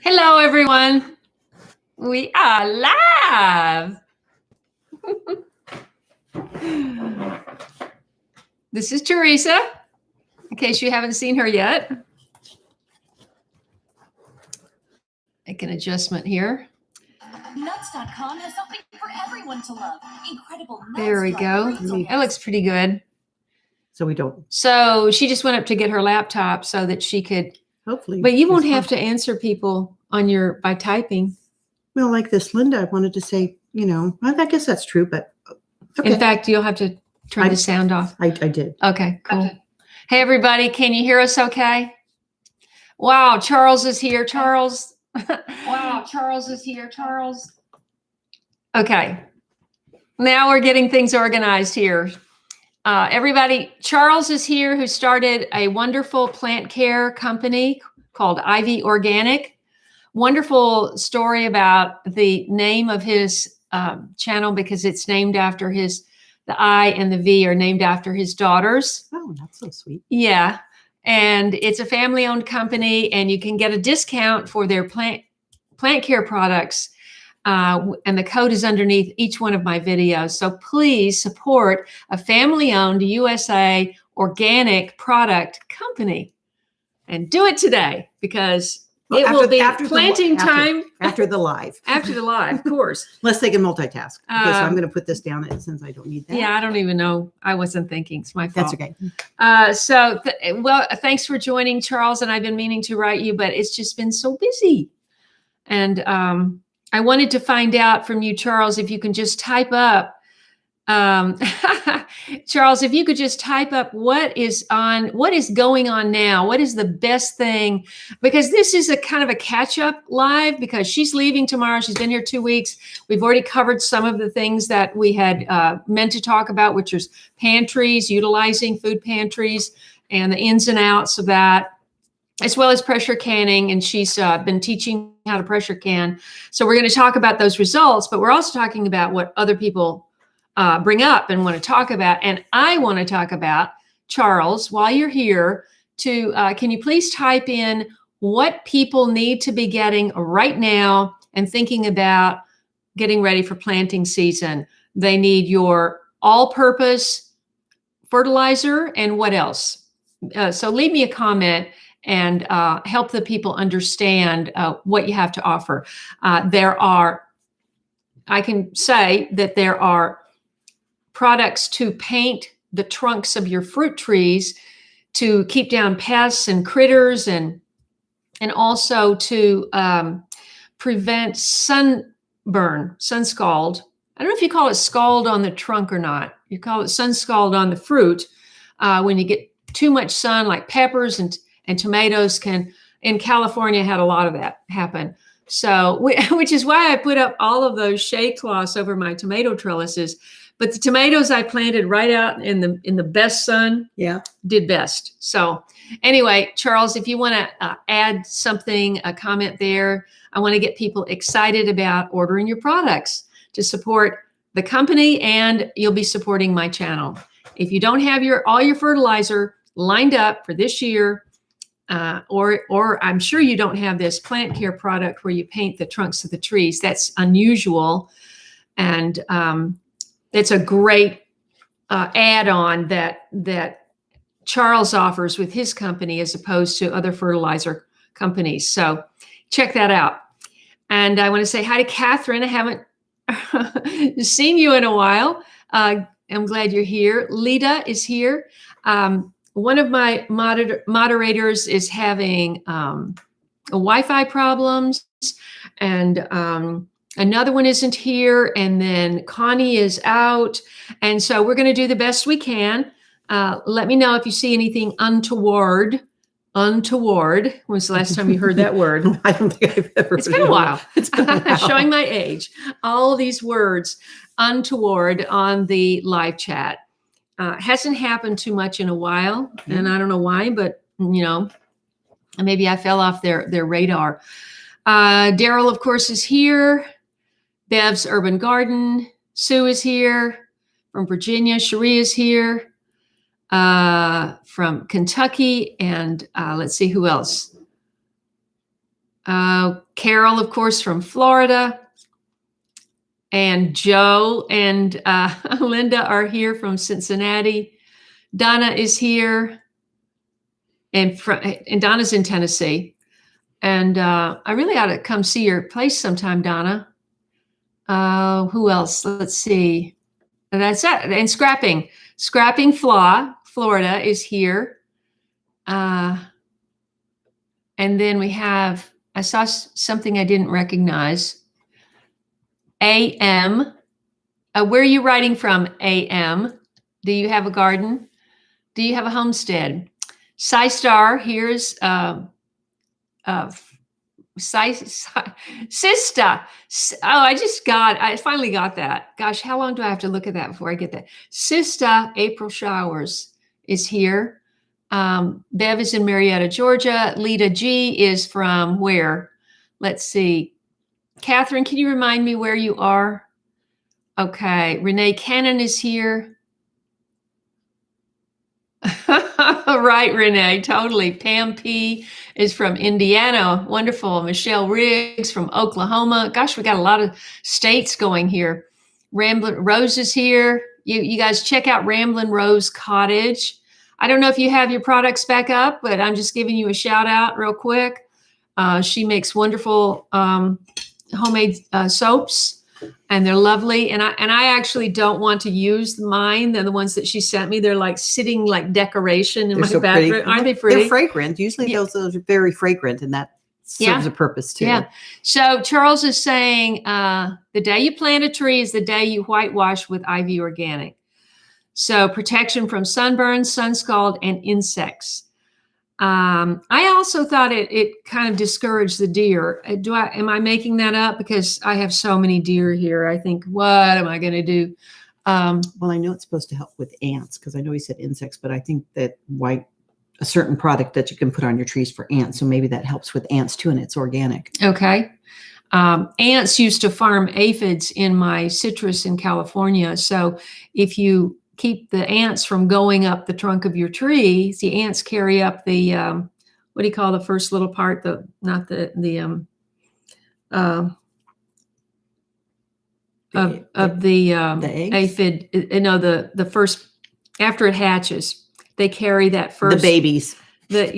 Hello, everyone. We are live. This is Teresa, in case you haven't seen her yet. Make an adjustment here. Nuts.com has something for everyone to love. Incredible nuts. There we go. That looks pretty good. So she just went up to get her laptop so that she could. Hopefully. But you won't have to answer people on by typing. Well, like this, Linda, I wanted to say, I guess that's true, but okay. In fact, you'll have to turn the sound off. I did. Okay, cool. Okay. Hey, everybody. Can you hear us okay? Wow, Charles is here. Charles. Wow, Charles is here. Charles. Okay. Now we're getting things organized here. Everybody, Charles is here, who started a wonderful plant care company called Ivy Organic. Wonderful story about the name of his channel, because it's named after the I and the V are named after his daughters. Oh, that's so sweet. Yeah. And it's a family-owned company, and you can get a discount for their plant care products. And the code is underneath each one of my videos. So please support a family-owned USA organic product company, and do it today, because it will be planting time. After the live. After the live, of course. Unless they can multitask. Okay, so I'm going to put this down since I don't need that. Yeah, I don't even know. I wasn't thinking. It's my fault. That's okay. Well, thanks for joining, Charles. And I've been meaning to write you, but it's just been so busy. And I wanted to find out from you, Charles, if you can just type up, Charles, if you could just type up what is going on now. What is the best thing? Because this is a kind of a catch-up live, because she's leaving tomorrow. She's been here 2 weeks. We've already covered some of the things that we had meant to talk about, which is pantries, utilizing food pantries, and the ins and outs of that, as well as pressure canning. And she's been teaching how to pressure can. So we're going to talk about those results, but we're also talking about what other people bring up and want to talk about. And I want to talk about, Charles, while you're here, can you please type in what people need to be getting right now and thinking about getting ready for planting season? They need your all-purpose fertilizer, and what else? So leave me a comment and help the people understand what you have to offer. I can say that there are products to paint the trunks of your fruit trees to keep down pests and critters, and also to prevent sunburn, sun scald. I don't know if you call it scald on the trunk or not. You call it sun scald on the fruit. When you get too much sun, like peppers and tomatoes in California had a lot of that happen. So, which is why I put up all of those shade cloths over my tomato trellises. But the tomatoes I planted right out in the best sun, did best. So anyway, Charles, if you want to add something, a comment there, I want to get people excited about ordering your products to support the company, and you'll be supporting my channel. If you don't have all your fertilizer lined up for this year, or I'm sure you don't have this plant care product where you paint the trunks of the trees. That's unusual. And it's a great add-on that Charles offers with his company, as opposed to other fertilizer companies. So check that out. And I want to say hi to Catherine. I haven't seen you in a while. I'm glad you're here. Lita is here. One of my moderators is having Wi-Fi problems, and another one isn't here, and then Connie is out. And so we're going to do the best we can. Let me know if you see anything untoward. Untoward. When was the last time you heard that word? I don't think I've ever. It's been a while. It's been a while. Showing my age. All these words untoward on the live chat. Hasn't happened too much in a while, and I don't know why, but maybe I fell off their radar. Daryl, of course, is here. Bev's Urban Garden. Sue is here from Virginia. Cherie is here from Kentucky. And let's see who else. Carol, of course, from Florida. And Joe and Linda are here from Cincinnati. Donna is here. And Donna's in Tennessee. And I really ought to come see your place sometime, Donna. Who else? Let's see. That's it. And Scrapping Florida is here. And then we have, I saw something I didn't recognize. AM. Where are you writing from, AM? Do you have a garden? Do you have a homestead? Star, here's Sista. I finally got that. Gosh, how long do I have to look at that before I get that? Sista April Showers is here. Bev is in Marietta, Georgia. Lita G is from where? Let's see. Catherine, can you remind me where you are? Okay. Renee Cannon is here. Right, Renee, totally. Pam P is from Indiana. Wonderful. Michelle Riggs from Oklahoma. Gosh, we got a lot of states going here. Ramblin' Rose is here. You guys check out Ramblin' Rose Cottage. I don't know if you have your products back up, but I'm just giving you a shout out real quick. She makes wonderful homemade soaps. And they're lovely. And I actually don't want to use mine. They're the ones that she sent me. They're like sitting like decoration in my bathroom. Pretty. Aren't they pretty? They're fragrant. Usually those are very fragrant, and that serves a purpose too. Yeah. So Charles is saying the day you plant a tree is the day you whitewash with Ivy Organic. So protection from sunburn, sun scald, and insects. I also thought it kind of discouraged the deer. Am I making that up? Because I have so many deer here. I think, what am I going to do? Well, I know it's supposed to help with ants because I know he said insects, but I think that a certain product that you can put on your trees for ants. So maybe that helps with ants too, and it's organic. Okay. Ants used to farm aphids in my citrus in California. So if you keep the ants from going up the trunk of your tree, the ants carry up the what do you call the first little part? The aphid. No, the first, after it hatches, they carry that first. The babies. They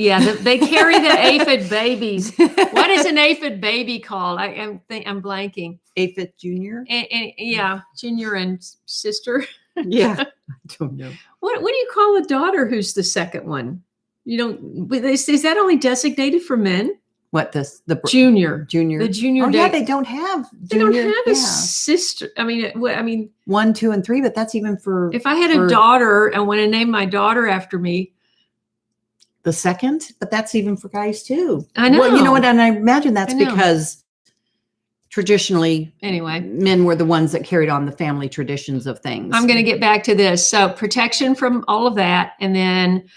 carry the aphid babies. What is an aphid baby called? I'm blanking. Aphid junior. And junior and sister. Yeah, I don't know. What do you call a daughter who's the second one? You don't. Is that only designated for men? What the junior? The junior. Oh yeah, they don't have. They don't have a sister. I mean, 1, 2, and 3. But that's even for. If I had a daughter, I want to name my daughter after me. The second, but that's even for guys too. I know. Well, you know what? And I imagine that's because traditionally, anyway, men were the ones that carried on the family traditions of things. I'm going to get back to this. So protection from all of that. And then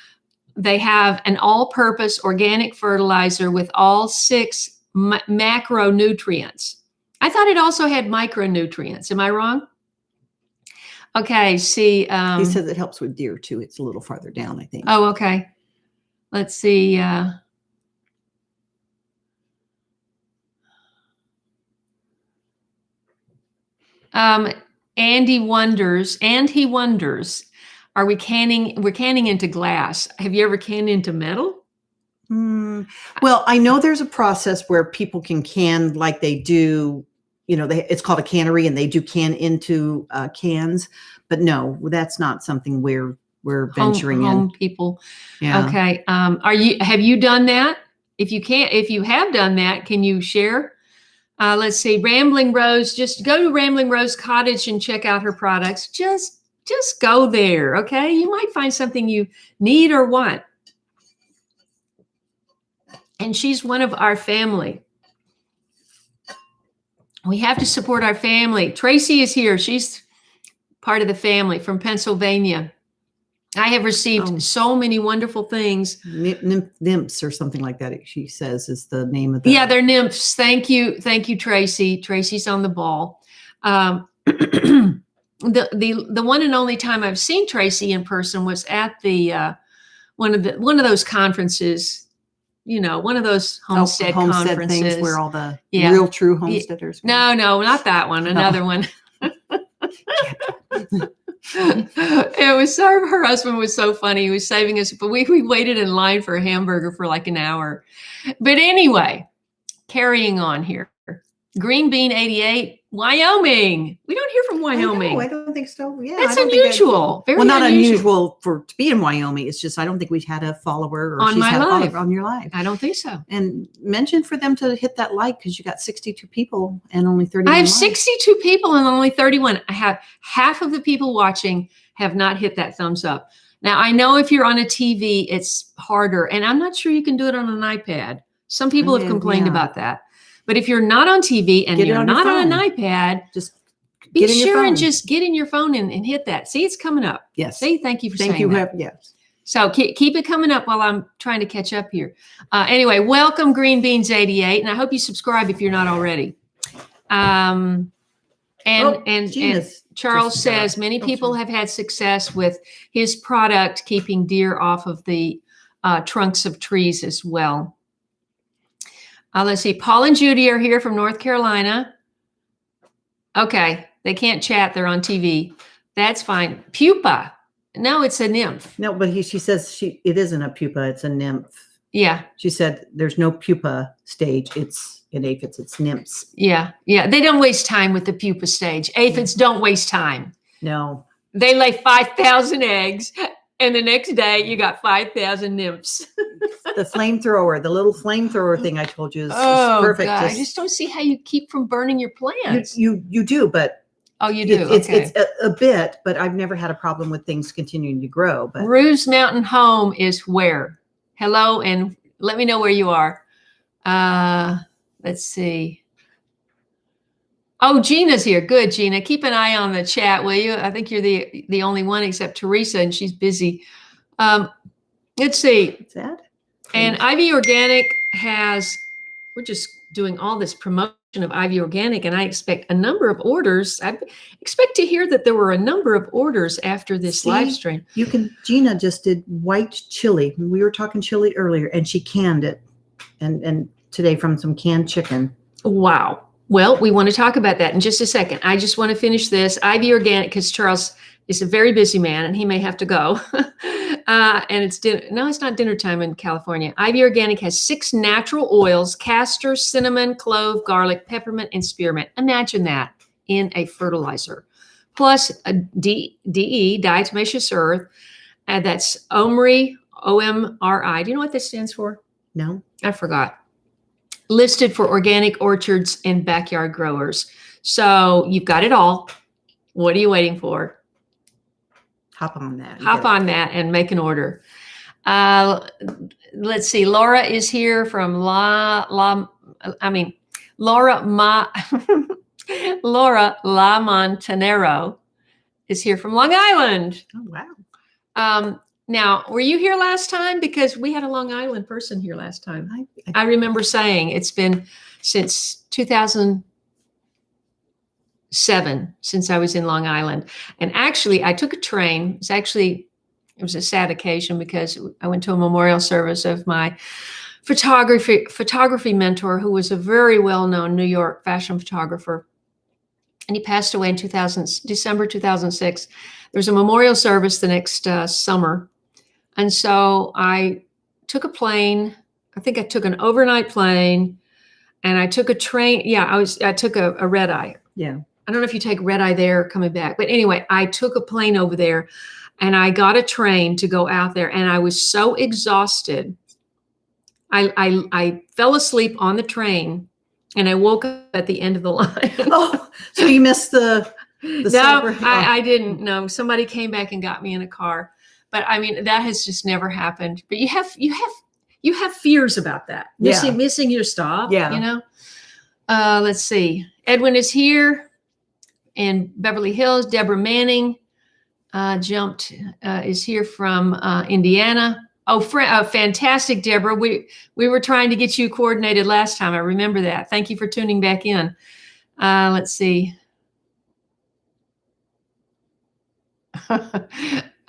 they have an all-purpose organic fertilizer with all 6 macronutrients. I thought it also had micronutrients. Am I wrong? Okay. See, he says it helps with deer too. It's a little farther down, I think. Oh, okay. Let's see. Andy wonders, and he wonders, we're canning into glass. Have you ever canned into metal? Well, I know there's a process where people can like they do, it's called a cannery, and they do can into cans, but no, that's not something we're venturing in. People. Yeah. Okay. Have you done that? If you have done that, can you share? Let's see, Rambling Rose, just go to Rambling Rose Cottage and check out her products. Just go there. Okay. You might find something you need or want. And she's one of our family. We have to support our family. Tracy is here. She's part of the family from Pennsylvania. I have received so many wonderful things. Nymphs or something like that, she says, is the name of the. Yeah, they're nymphs. Thank you, Tracy. Tracy's on the ball. The one and only time I've seen Tracy in person was at the one of those conferences. one of those homestead homestead conferences. things where all the Yeah. real true homesteaders. No, not that one. Another one. It was her husband was so funny. He was saving us, but we waited in line for a hamburger for like an hour. But anyway, carrying on here. Green Bean 88, Wyoming. We don't hear from Wyoming. I don't think so. Yeah, That's I don't think unusual. Very not unusual to be in Wyoming. It's just I don't think we've had a follower or on she's my had a live. follower on your live. I don't think so. And mention for them to hit that like because you got 62 people and only 31. I have likes. 62 people and only 31. I have half of the people watching have not hit that thumbs up. Now I know if you're on a TV, it's harder, and I'm not sure you can do it on an iPad. Some people have complained about that. But if you're not on TV and you're not on an iPad, just be sure and just get in your phone and hit that. See, it's coming up. Yes. See, thank you for saying that. Yes. So keep it coming up while I'm trying to catch up here. Anyway, welcome Green Beans 88, and I hope you subscribe if you're not already. And Charles says many people have had success with his product keeping deer off of the trunks of trees as well. Let's see. Paul and Judy are here from North Carolina. Okay. They can't chat. They're on TV. That's fine. Pupa. No, it's a nymph. No, but she says it isn't a pupa. It's a nymph. Yeah. She said there's no pupa stage. It's it's nymphs. Yeah. Yeah. They don't waste time with the pupa stage. Aphids don't waste time. No. They lay 5,000 eggs. And the next day, you got 5,000 nymphs. The flamethrower, the little flamethrower thing I told you is perfect. God. I just don't see how you keep from burning your plants. You do, but you do. It's a bit, but I've never had a problem with things continuing to grow. But Ruse Mountain Home is where? Hello, and let me know where you are. Let's see. Oh, Gina's here. Good, Gina. Keep an eye on the chat, will you? I think you're the only one except Teresa, and she's busy. Let's see. What's that? And Ivy Organic we're just doing all this promotion of Ivy Organic, and I expect a number of orders. I expect to hear that there were a number of orders after this live stream. Gina just did white chili. We were talking chili earlier, and she canned it, and today from some canned chicken. Wow. Well, we want to talk about that in just a second. I just want to finish this. Ivy Organic, because Charles is a very busy man and he may have to go. And it's dinner. No, it's not dinner time in California. Ivy Organic has 6 natural oils: castor, cinnamon, clove, garlic, peppermint, and spearmint. Imagine that in a fertilizer. Plus a DE, diatomaceous earth. That's OMRI, OMRI. Do you know what this stands for? No. I forgot. Listed for organic orchards and backyard growers. So you've got it all. What are you waiting for? Hop on that. Hop on that and make an order. Let's see. Laura is here from Laura La Montanero is here from Long Island. Oh, wow. Now, were you here last time? Because we had a Long Island person here last time. I remember saying it's been since 2007 since I was in Long Island. And actually, I took a train. It was a sad occasion because I went to a memorial service of my photography mentor, who was a very well-known New York fashion photographer. And he passed away in December 2006. There was a memorial service the next summer. And so I took a plane. I think I took an overnight plane, and I took a train. Yeah, I took a red eye. Yeah. I don't know if you take red eye there coming back, but anyway, I took a plane over there, and I got a train to go out there, and I was so exhausted. I fell asleep on the train, and I woke up at the end of the line. Oh, so you missed the No, I didn't. No, somebody came back and got me in a car. But I mean, that has just never happened. But you have fears about that. Missing your stop. Yeah. You know. Let's see. Edwin is here in Beverly Hills. Deborah Manning is here from Indiana. Oh, fantastic, Deborah. We were trying to get you coordinated last time. I remember that. Thank you for tuning back in. Let's see.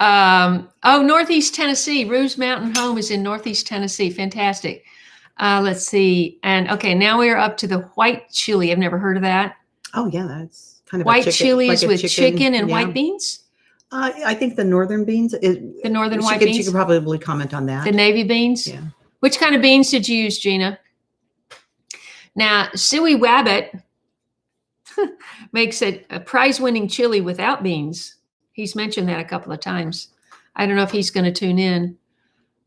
Northeast Tennessee. Ruse Mountain Home is in Northeast Tennessee. Fantastic. Let's see. And okay, now we are up to the white chili. I've never heard of that. Oh yeah, that's kind of a White chicken, chilies like a with chicken and yeah. white beans. I think the northern beans. The northern white She beans. could probably comment on that. The navy beans. Yeah. Which kind of beans did you use, Gina? Now, Suey Wabbit makes a prize-winning chili without beans. He's mentioned that a couple of times. I don't know if he's going to tune in.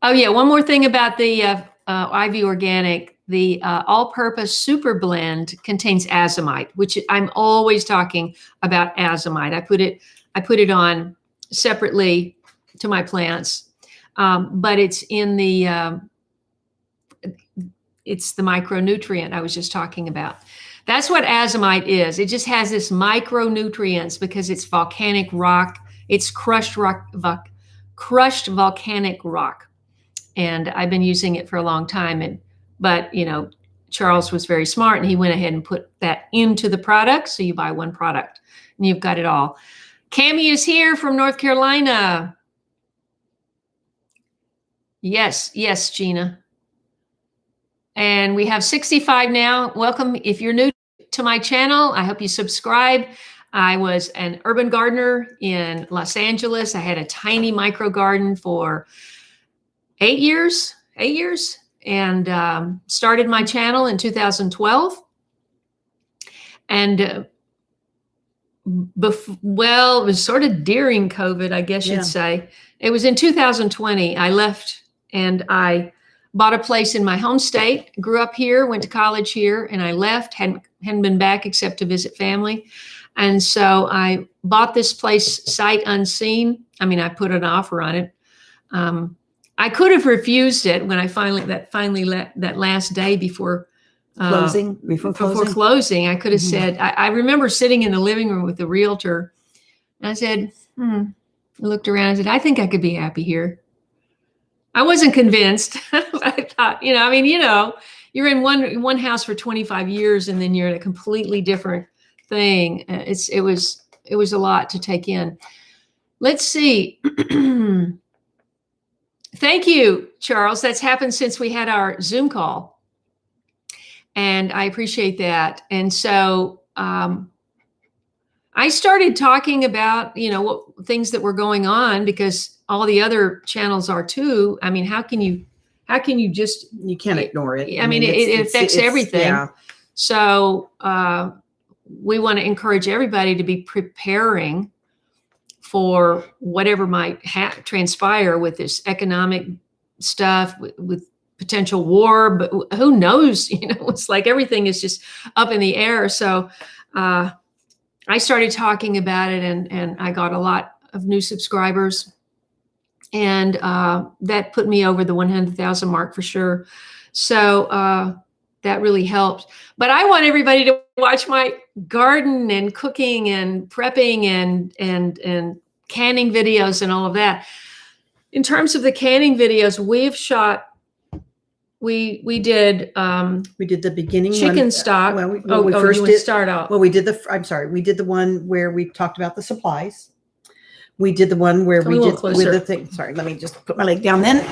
Oh yeah, one more thing about the Ivy Organic. The all-purpose super blend contains azomite, which I'm always talking about azomite. I put it on separately to my plants, but it's in the it's the micronutrient I was just talking about. That's what azomite is. It just has this micronutrients because it's volcanic rock. It's crushed volcanic rock. And I've been using it for a long time. But you know, Charles was very smart and he went ahead and put that into the product. So you buy one product and you've got it all. Cammie is here from North Carolina. Yes, Gina. And we have 65 now. Welcome. If you're new to my channel, I hope you subscribe. I was an urban gardener in Los Angeles. I had a tiny micro garden for 8 years, and started my channel in 2012. And well, it was sort of during COVID, I guess you'd say. It was in 2020. I left and I bought a place in my home state, grew up here, went to college here, and I left, hadn't been back except to visit family. And so I bought this place sight unseen. I mean, I put an offer on it. I could have refused it when that last day before closing. Before closing, I could have said, I remember sitting in the living room with the realtor, and I said, I looked around and said, I think I could be happy here. I wasn't convinced. I thought, you're in one house for 25 years and then you're in a completely different thing. It was a lot to take in. Let's see. Thank you, Charles. That's happened since we had our Zoom call. And I appreciate that. And so I started talking about, what things that were going on because all the other channels are too. I mean, how can you just, you can't ignore it. I mean, it affects everything. Yeah. So we want to encourage everybody to be preparing for whatever might transpire with this economic stuff, with potential war, but who knows, it's like everything is just up in the air. So I started talking about it and I got a lot of new subscribers, and that put me over the 100,000 mark for sure. So that really helped. But I want everybody to watch my garden and cooking and prepping and canning videos and all of that. In terms of the canning videos, we've shot. We did the beginning chicken one. stock. We first did start out. Well, we did the one where we talked about the supplies. We did the one where we did with the thing. Sorry, let me just put my leg down then.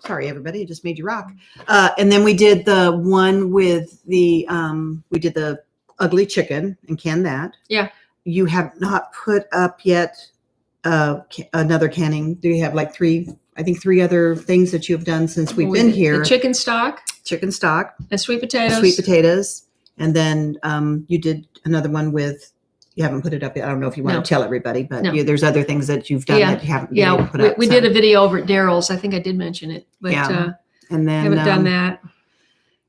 Sorry, everybody, I just made you rock. And then we did the one with the we did the ugly chicken and canned that. Yeah. You have not put up yet another canning. Do you have like three other things that you've done since we've been here? The chicken stock, and sweet potatoes. And then you did another one with, you haven't put it up yet. I don't know if you want to tell everybody, but there's other things that you've done that you haven't been able to put up. We did a video over at Daryl's. I think I did mention it, but and then haven't done that.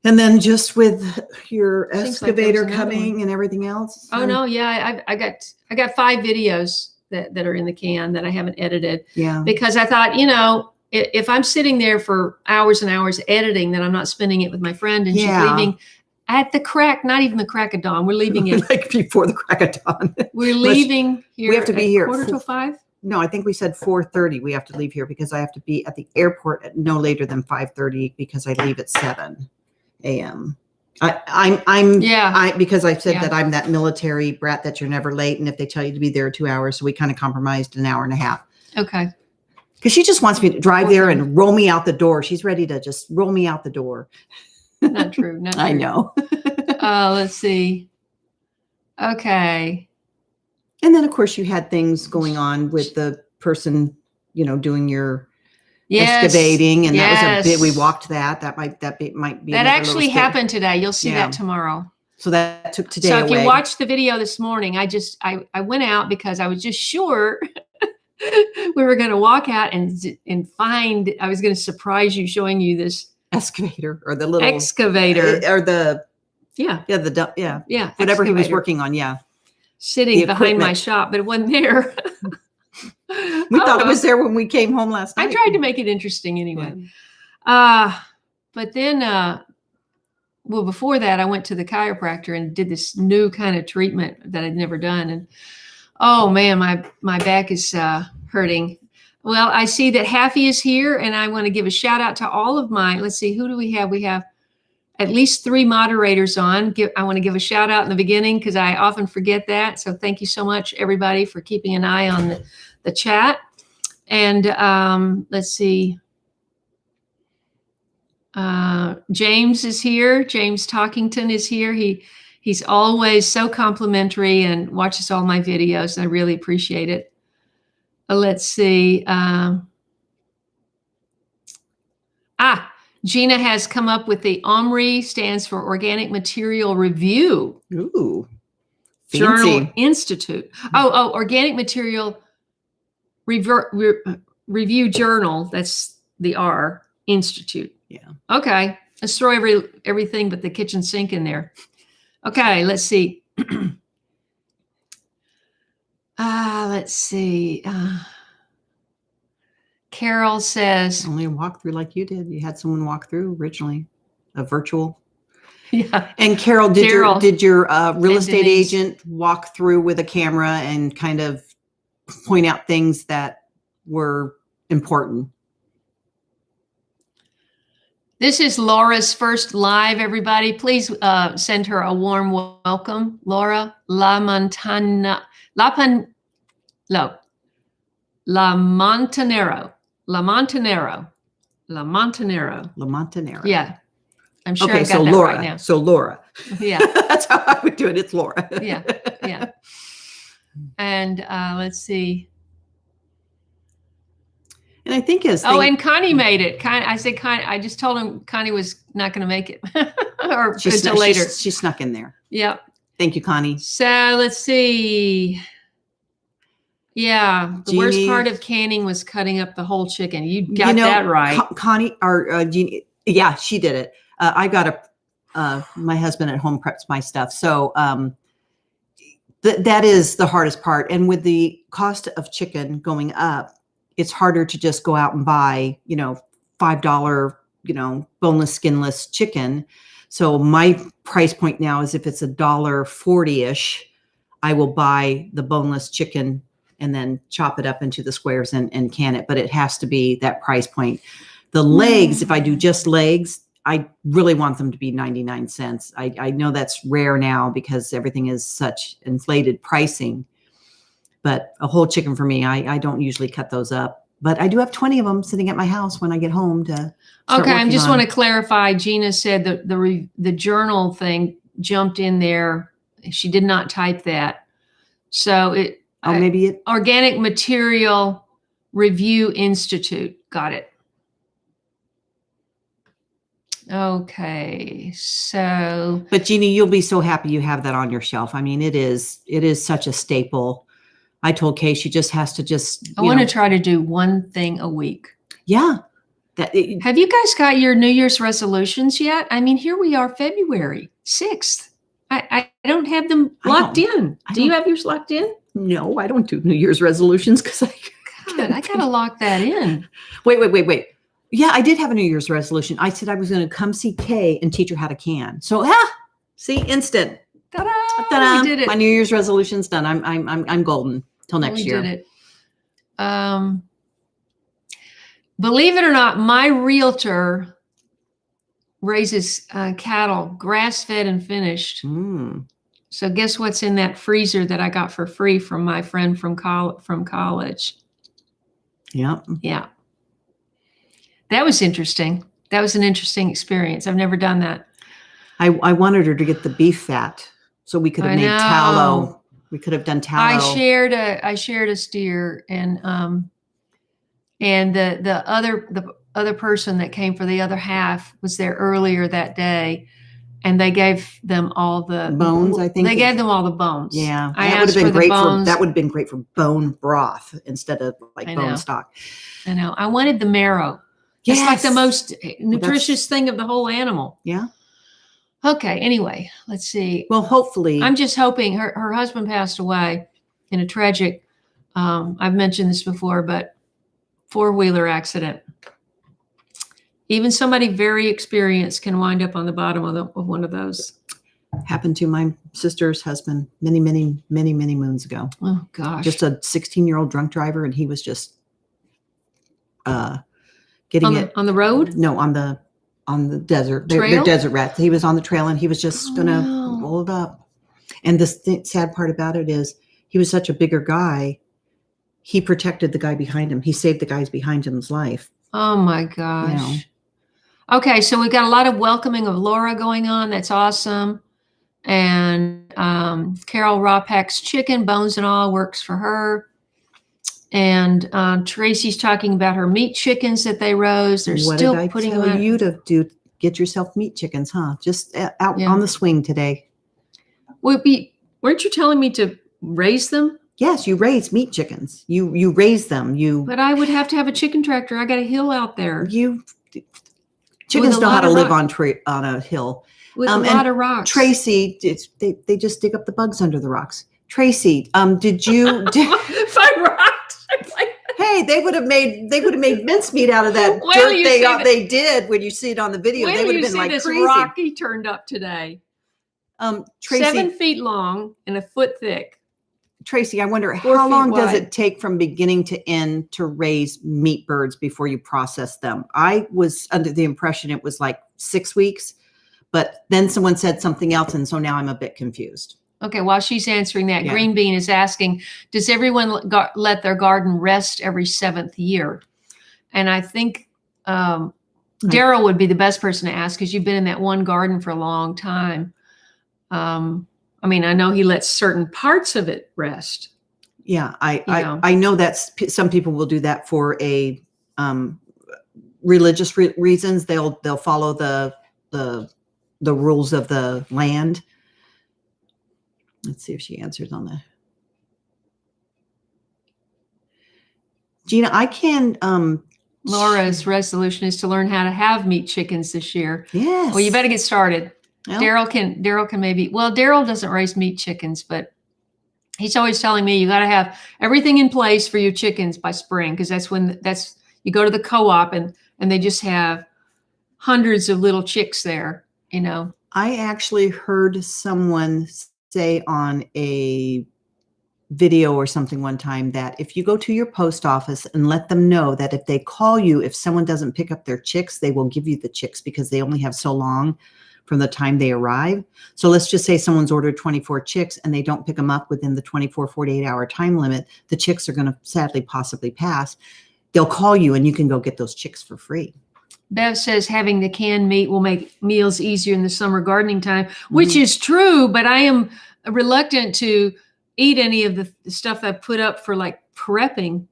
And then just with your excavator coming and everything else. Oh no, yeah, I got 5 videos that are in the can that I haven't edited. Yeah. Because I thought, if I'm sitting there for hours and hours editing, then I'm not spending it with my friend, and she's leaving at not even the crack of dawn. We're leaving it like before the crack of dawn. We're leaving here. We have to be here 4:45. No, I think we said 4:30. We have to leave here because I have to be at the airport at no later than 5:30 because I leave at 7 a.m. Because I said that I'm that military brat that you're never late, and if they tell you to be there 2 hours, so we kind of compromised an hour and a half. Okay. Because she just wants me to drive there and roll me out the door. She's ready to just roll me out the door. Not true. Not true. I know. Let's see. Okay. And then, of course, you had things going on with the person, doing your excavating, and that was a bit. We walked that. That might be. That actually happened today. You'll see that tomorrow. So that took today. So if you watched the video this morning, I went out because I was just sure we were going to walk out and find. I was going to surprise you, showing you this excavator or the little excavator or the whatever excavator. He was working on sitting behind my shop, but it wasn't there. We thought it was there when we came home last night. I tried to make it interesting anyway. Yeah. But then, before that, I went to the chiropractor and did this new kind of treatment that I'd never done. And oh man, my back is hurting. Well, I see that Haffy is here, and I want to give a shout out to all of let's see, who do we have? We have at least 3 moderators on. I want to give a shout out in the beginning because I often forget that. So thank you so much, everybody, for keeping an eye on the chat. And let's see. James is here. James Talkington is here. He's always so complimentary and watches all my videos. And I really appreciate it. Let's see. Gina has come up with the OMRI, stands for Organic Material Review. Ooh, Journal Institute. Oh, Organic Material Review Journal. That's the R Institute. Yeah. Okay. Let's throw everything but the kitchen sink in there. Okay. Let's see. Let's see. Carol says only a walkthrough like you did. You had someone walk through originally, a virtual. Yeah. And Carol, did your real estate agent walk through with a camera and kind of point out things that were important? This is Laura's first live, everybody. Please send her a warm welcome. Laura Montanero. Yeah. I'm sure I got that Laura, right now. So Laura. Yeah. That's how I would do it. It's Laura. Yeah. And let's see. And I think and Connie made it. I just told him Connie was not going to make it until later. She snuck in there. Yeah. Thank you, Connie. So let's see. Yeah. The worst part of canning was cutting up the whole chicken. You got that right. Connie or Jeannie. Yeah, she did it. I got my husband at home preps my stuff. So that is the hardest part. And with the cost of chicken going up, it's harder to just go out and buy, $5, boneless, skinless chicken. So my price point now is if it's $1.40-ish, I will buy the boneless chicken and then chop it up into the squares and can it. But it has to be that price point. The legs, if I do just legs, I really want them to be 99 cents. I know that's rare now because everything is such inflated pricing. But a whole chicken for me, I don't usually cut those up. But I do have 20 of them sitting at my house when I get home to start Okay, I just on. want to clarify. Gina said that the journal thing jumped in there. She did not type that. So Organic Material Review Institute. Got it. Okay, so. But Jeannie, you'll be so happy you have that on your shelf. I mean, it is such a staple. I told Kaye she just has to I want to try to do one thing a week. Yeah. Have you guys got your New Year's resolutions yet? I mean, here we are, February 6th. I don't have them locked in. Do you have yours locked in? No, I don't do New Year's resolutions because I got to lock that in. Wait. Yeah, I did have a New Year's resolution. I said I was going to come see Kaye and teach her how to can. So, see, instant. Ta-da! Ta-da! We did it. My New Year's resolution's done. I'm golden till next year. We did it. Believe it or not, my realtor raises cattle, grass-fed and finished. So guess what's in that freezer that I got for free from my friend from college? Yeah. Yeah. That was interesting. That was an interesting experience. I've never done that. I wanted her to get the beef fat so we could have I made know. tallow. We could have done tallow. I shared a steer, and the other person that came for the other half was there earlier that day, and they gave them all the bones. I think they gave them all the bones. Yeah, I that would have asked been for the great bones. that would have been great for bone broth instead of like I bone know. stock. I know. I wanted the marrow. Yes. It's like the most nutritious thing of the whole animal. Yeah. Okay. Anyway, let's see. Well, hopefully. I'm just hoping her husband passed away in a tragic, I've mentioned this before, but 4-wheeler accident. Even somebody very experienced can wind up on the bottom of one of those. Happened to my sister's husband many moons ago. Oh gosh. Just a 16-year-old drunk driver, and he was just getting on the road? No, on the desert. They're desert rats. He was on the trail, and he was just gonna roll it up. And the sad part about it is he was such a bigger guy. He protected the guy behind him. He saved the guys behind him's life. Oh my gosh. Okay, so we've got a lot of welcoming of Laura going on. That's awesome. And Carol Ropak's chicken, bones and all, works for her. And Tracy's talking about her meat chickens that they rose. They're still putting them out. What did I tell you to do? Get yourself meat chickens, huh? Just out on the swing today. Weren't you telling me to raise them? Yes, you raise meat chickens. You raise them. But I would have to have a chicken tractor. I got a hill out there. Chickens know how to live on a hill. With a lot of rocks. Tracy, they just dig up the bugs under the rocks. Tracy, did you? Find rocks. Hey, they would have made mincemeat out of that dirt they did when you see it on the video. They would have been like this crazy. Rock he turned up today. Tracy, 7 feet long and a foot thick. Tracy, I wonder how long does it take from beginning to end to raise meat birds before you process them? I was under the impression it was like 6 weeks, but then someone said something else, and so now I'm a bit confused. Okay, while she's answering that, Green Bean is asking, does everyone let their garden rest every 7th year? And I think Daryl would be the best person to ask, because you've been in that one garden for a long time. I mean, I know he lets certain parts of it rest. Yeah, I know that some people will do that for a religious reasons. They'll follow the rules of the land. Let's see if she answers on that. Gina, I can. Laura's resolution is to learn how to have meat chickens this year. Yes. Well, you better get started. Well, Daryl can maybe. Well, Daryl doesn't raise meat chickens, but he's always telling me you got to have everything in place for your chickens by spring, because that's you go to the co-op and they just have hundreds of little chicks there. You know. I actually heard someone say on a video or something one time that if you go to your post office and let them know that if they call you, if someone doesn't pick up their chicks, they will give you the chicks, because they only have so long from the time they arrive. So let's just say someone's ordered 24 chicks and they don't pick them up within the 48-hour time limit. The chicks are going to sadly possibly pass. They'll call you and you can go get those chicks for free. Bev says having the canned meat will make meals easier in the summer gardening time, which is true, but I am reluctant to eat any of the stuff I put up for like prepping.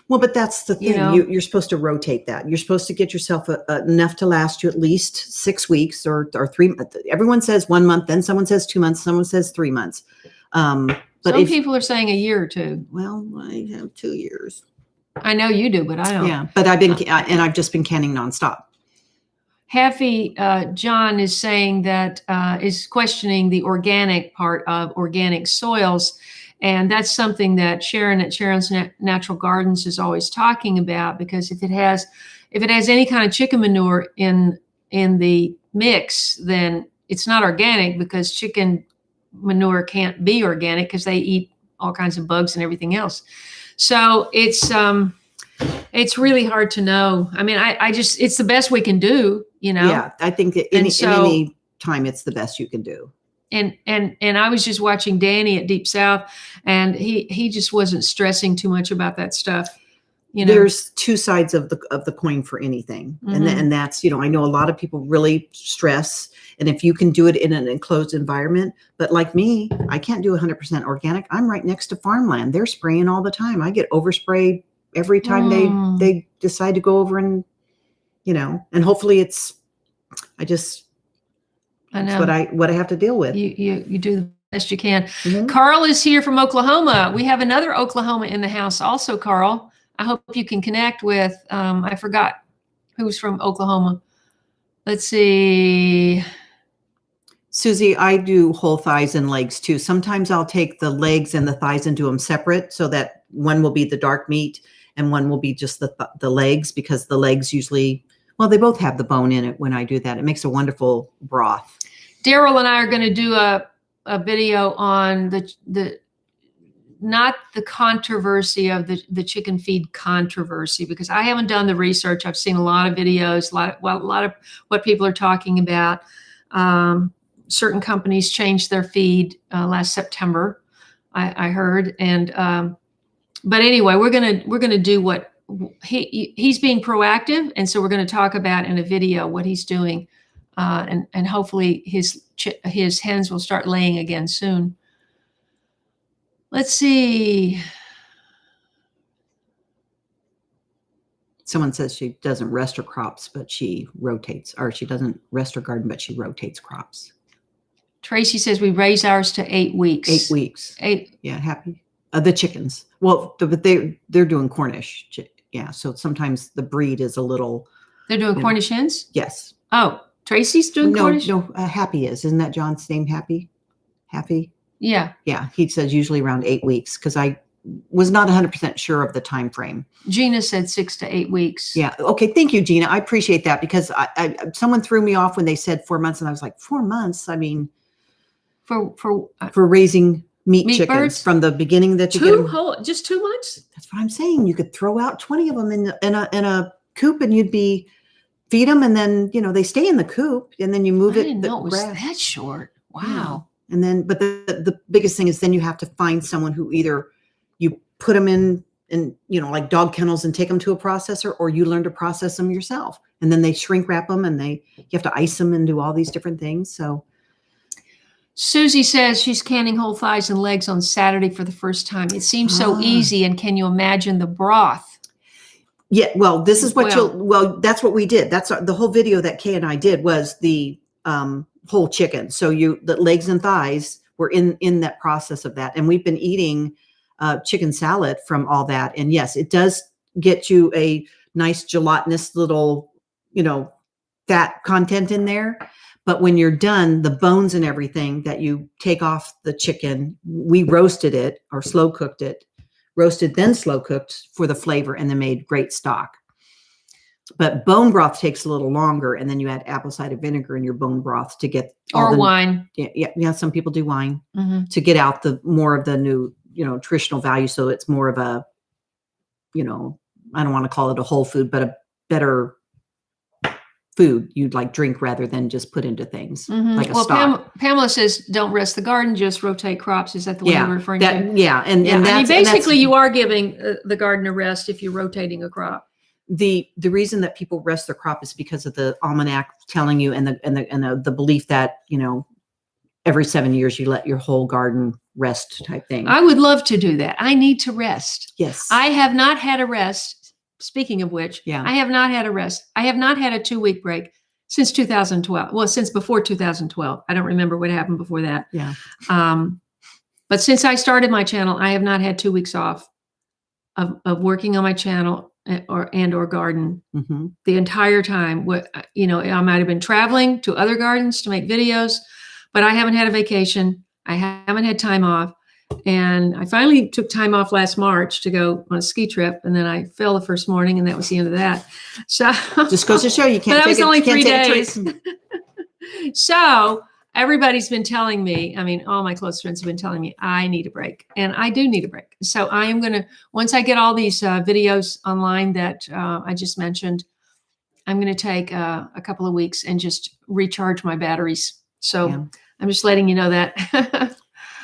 Well, but that's the thing. You're supposed to rotate that. You're supposed to get yourself enough to last you at least 6 weeks or 3 months. Everyone says 1 month, then someone says 2 months, someone says 3 months. But some people are saying a year or two. Well, I have 2 years. I know you do, but I don't. Yeah, but I've just been canning nonstop. Happy John is saying that is questioning the organic part of organic soils. And that's something that Sharon at Sharon's Natural Gardens is always talking about, because if it has any kind of chicken manure in the mix, then it's not organic, because chicken manure can't be organic because they eat all kinds of bugs and everything else. So it's really hard to know. I mean, it's the best we can do, you know? Yeah, I think that in any time it's the best you can do. And I was just watching Danny at Deep South, and he just wasn't stressing too much about that stuff. You know, there's two sides of the coin for anything. And that's, I know a lot of people really stress, and if you can do it in an enclosed environment, but like me, I can't do 100% organic. I'm right next to farmland. They're spraying all the time. I get oversprayed every time they decide to go over and, and hopefully I know what I have to deal with. You do the best you can. Carl is here from Oklahoma. We have another Oklahoma in the house also, Carl. I hope you can connect with, I forgot who's from Oklahoma. Let's see. Susie, I do whole thighs and legs too. Sometimes I'll take the legs and the thighs and do them separate so that one will be the dark meat and one will be just the legs, because the legs usually, well, they both have the bone in it when I do that. It makes a wonderful broth. Daryl and I are going to do a video on not the controversy of the chicken feed controversy, because I haven't done the research. I've seen a lot of videos, a lot of what people are talking about. Certain companies changed their feed last September, I heard, and but anyway, we're gonna do what he's being proactive, and so we're going to talk about in a video what he's doing, and hopefully his hens will start laying again soon. Let's see. Someone says she doesn't rest her crops, but she rotates, or she doesn't rest her garden, but she rotates crops. Tracy says we raise ours to 8 weeks. 8 weeks. 8. Yeah, happy. The chickens. Well, but they're doing Cornish. Yeah, so sometimes the breed is a little. They're doing Cornish hens? Yes. Oh, Tracy's doing Cornish? No, Happy is. Isn't that John's name, Happy? Happy? Yeah. Yeah, he says usually around 8 weeks, because I was not 100% sure of the time frame. Gina said 6 to 8 weeks. Yeah. Okay. Thank you, Gina. I appreciate that, because someone threw me off when they said 4 months, and I was like, 4 months? I mean, for raising meat chickens birds? From the beginning that you get just 2 months? That's what I'm saying. You could throw out 20 of them in a coop, and you'd feed them, and then they stay in the coop, and then you move it. I didn't know it was that short. Wow. Yeah. And then, but the biggest thing is then you have to find someone who either you put them in like dog kennels and take them to a processor, or you learn to process them yourself, and then they shrink wrap them, and you have to ice them and do all these different things. So Susie says she's canning whole thighs and legs on Saturday for the first time. It seems so easy. And can you imagine the broth? Yeah. Well, this is what that's what we did. That's the whole video that Kaye and I did was the whole chicken. So the legs and thighs were in that process of that. And we've been eating chicken salad from all that. And yes, it does get you a nice gelatinous little, fat content in there. But when you're done, the bones and everything that you take off the chicken, we roasted it or slow cooked it, roasted, then slow cooked for the flavor, and then made great stock. But bone broth takes a little longer, and then you add apple cider vinegar in your bone broth to get wine. Yeah. Some people do wine to get out more of the new, nutritional value. So it's more of a, I don't want to call it a whole food, but a better food you'd drink rather than just put into things like a stock. Pamela says, don't rest the garden, just rotate crops. Is that the one you're referring to? Yeah. And basically you are giving the garden a rest if you're rotating a crop. The reason that people rest their crop is because of the almanac telling you, and the belief that, every 7 years you let your whole garden rest type thing. I would love to do that. I need to rest. Yes. I have not had a rest. Speaking of which, I have not had a rest. I have not had a 2-week break since 2012. Well, since before 2012. I don't remember what happened before that. Yeah. But since I started my channel, I have not had 2 weeks off of working on my channel or garden the entire time. I might have been traveling to other gardens to make videos, but I haven't had a vacation. I haven't had time off. And I finally took time off last March to go on a ski trip, and then I fell the first morning, and that was the end of that. So just goes to show you can't. But that was only 3 days. So everybody's been telling me. I mean, all my close friends have been telling me I need a break, and I do need a break. So I am gonna, once I get all these videos online that I just mentioned, I'm gonna take a couple of weeks and just recharge my batteries. So I'm just letting you know that.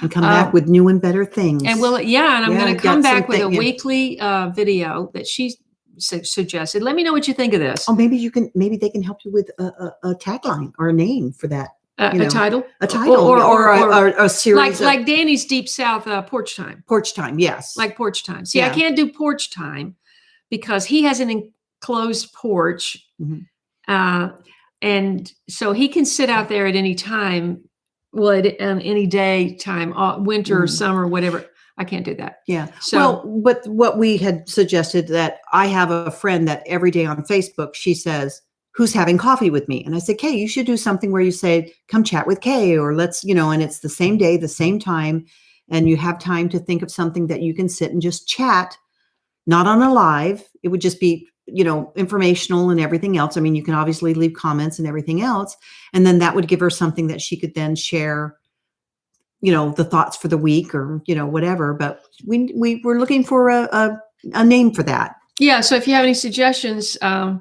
And come back with new and better things. And and I'm Yeah, going to got come back with a something, yeah. weekly video that she suggested. Let me know what you think of this. Oh, maybe they can help you with a tagline or a name for that. A title, or a series, like Danny's Deep South porch time. Porch time, yes. Like porch time. See, I can't do porch time because he has an enclosed porch, and so he can sit out there at any time. Well, any day time, winter or summer, whatever. I can't do that. Yeah. So, but what we had suggested, that I have a friend that every day on Facebook, she says, who's having coffee with me? And I said, Kaye, you should do something where you say, come chat with Kaye, or let's, and it's the same day, the same time. And you have time to think of something that you can sit and just chat, not on a live. It would just be, informational and everything else. I mean, you can obviously leave comments and everything else. And then that would give her something that she could then share, the thoughts for the week, or, whatever. But we were looking for a name for that. Yeah. So if you have any suggestions, and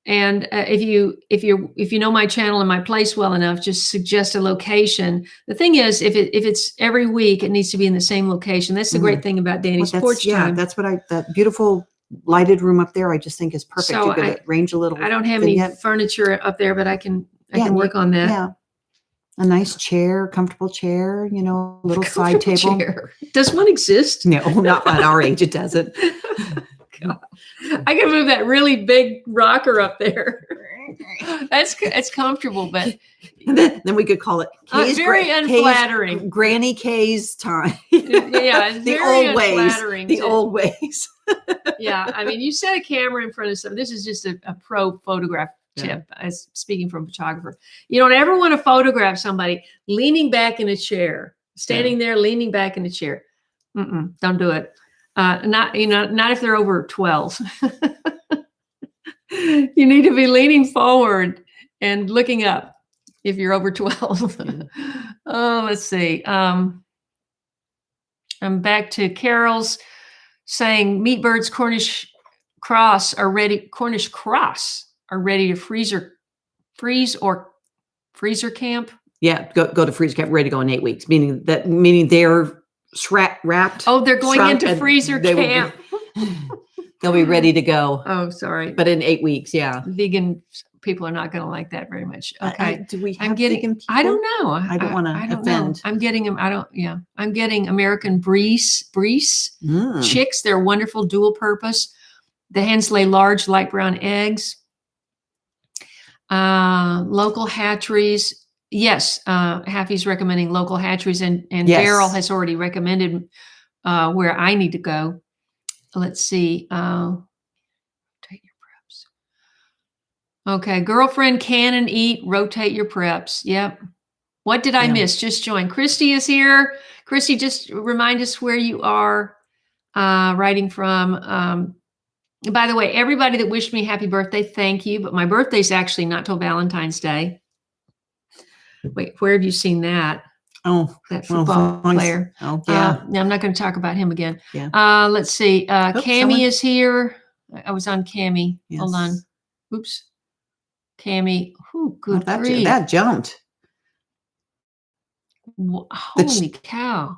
if you know my channel and my place well enough, just suggest a location. The thing is, if it's every week, it needs to be in the same location. That's the great thing about Danny's porch time. That's what that beautiful lighted room up there, I just think is perfect. So you could arrange a little. I don't have any furniture up there, but I can work on that. Yeah. A nice chair, comfortable chair, little side table. Chair. Does one exist? No, not at our age. It doesn't. God. I can move that really big rocker up there. It's comfortable, but then we could call it very unflattering. Granny Kaye's time. Yeah, it's the very old ways. Unflattering. The old ways. Yeah, I mean, you set a camera in front of something. This is just a pro photograph tip. As speaking from a photographer, you don't ever want to photograph somebody leaning back in a chair, standing there leaning back in a chair. Don't do it. Not if they're over 12. You need to be leaning forward and looking up if you're over 12. Oh, let's see. I'm back to Carol's saying Meatbird's Cornish cross are ready to freezer camp. Yeah, go to freezer camp, ready to go in 8 weeks, meaning they're wrapped. Oh, they're going into freezer camp. They'll be ready to go. Oh, sorry. But in 8 weeks, yeah. Vegan people are not going to like that very much. Okay. Do we have vegan people? I don't know. I don't want to offend. I'm getting them. I'm getting American Breese chicks. They're wonderful dual purpose. The hens lay large light brown eggs. Local hatcheries. Yes. Happy's recommending local hatcheries, and yes. Daryl has already recommended where I need to go. Let's see. Rotate your preps. Okay. Girlfriend can and eat. Rotate your preps. Yep. What did I miss? Just join. Christy is here. Christy, just remind us where you are writing from. By the way, everybody that wished me happy birthday, thank you. But my birthday's actually not till Valentine's Day. Wait, where have you seen that? Oh, that football player. Oh, yeah. I'm not going to talk about him again. Yeah. Let's see. Cammie is here. I was on Cammie. Yes. Hold on. Oops. Cammie. Oh, good grief. That jumped. Holy cow.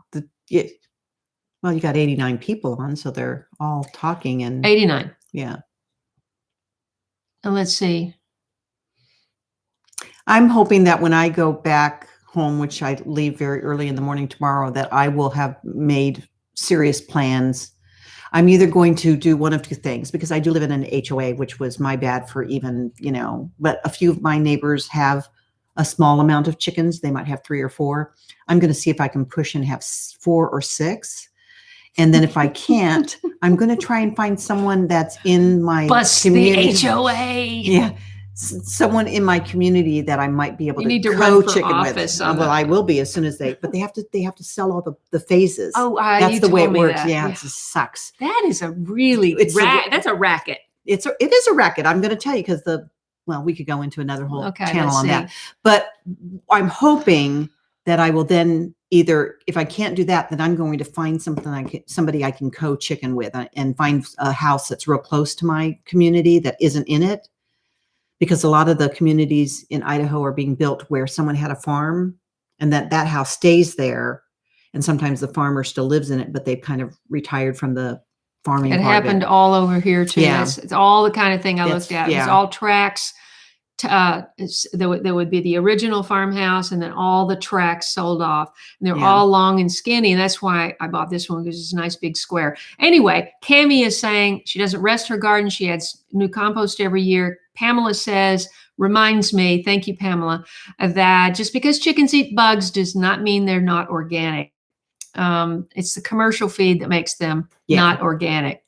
Well, you got 89 people on, so they're all talking. And 89. Yeah. And let's see. I'm hoping that when I go back home, which I leave very early in the morning tomorrow, that I will have made serious plans. I'm either going to do one of two things, because I do live in an HOA, which was my bad for even, but a few of my neighbors have a small amount of chickens. They might have 3 or 4. I'm going to see if I can push and have 4 or 6. And then if I can't, I'm going to try and find someone that's in my community. The HOA. Yeah. Someone in my community that I might be able to co-chicken with. Well, I will be as soon as but they have to sell all the phases. Oh, that's the way it works. That. Yeah, it just sucks. That is a really that's a racket. It is a racket. I'm going to tell you, because we could go into another whole channel on that. But I'm hoping that I will then either, if I can't do that, then I'm going to find somebody I can co-chicken with, and find a house that's real close to my community that isn't in it. Because a lot of the communities in Idaho are being built where someone had a farm, and that house stays there. and sometimes the farmer still lives in it, but they've kind of retired from the farming It part of happened it. all over here too. Yeah. It's all the kind of thing I That's- looked at. It was yeah. all tracks. There would be the original farmhouse, and then all the tracks sold off. And they're Yeah. all long and skinny. And that's why I bought this one, because it's a nice big square. Anyway, Cammie is saying she doesn't rest her garden. She adds new compost every year. Pamela says, reminds me, thank you, Pamela, that just because chickens eat bugs does not mean they're not organic. It's the commercial feed that makes them not organic.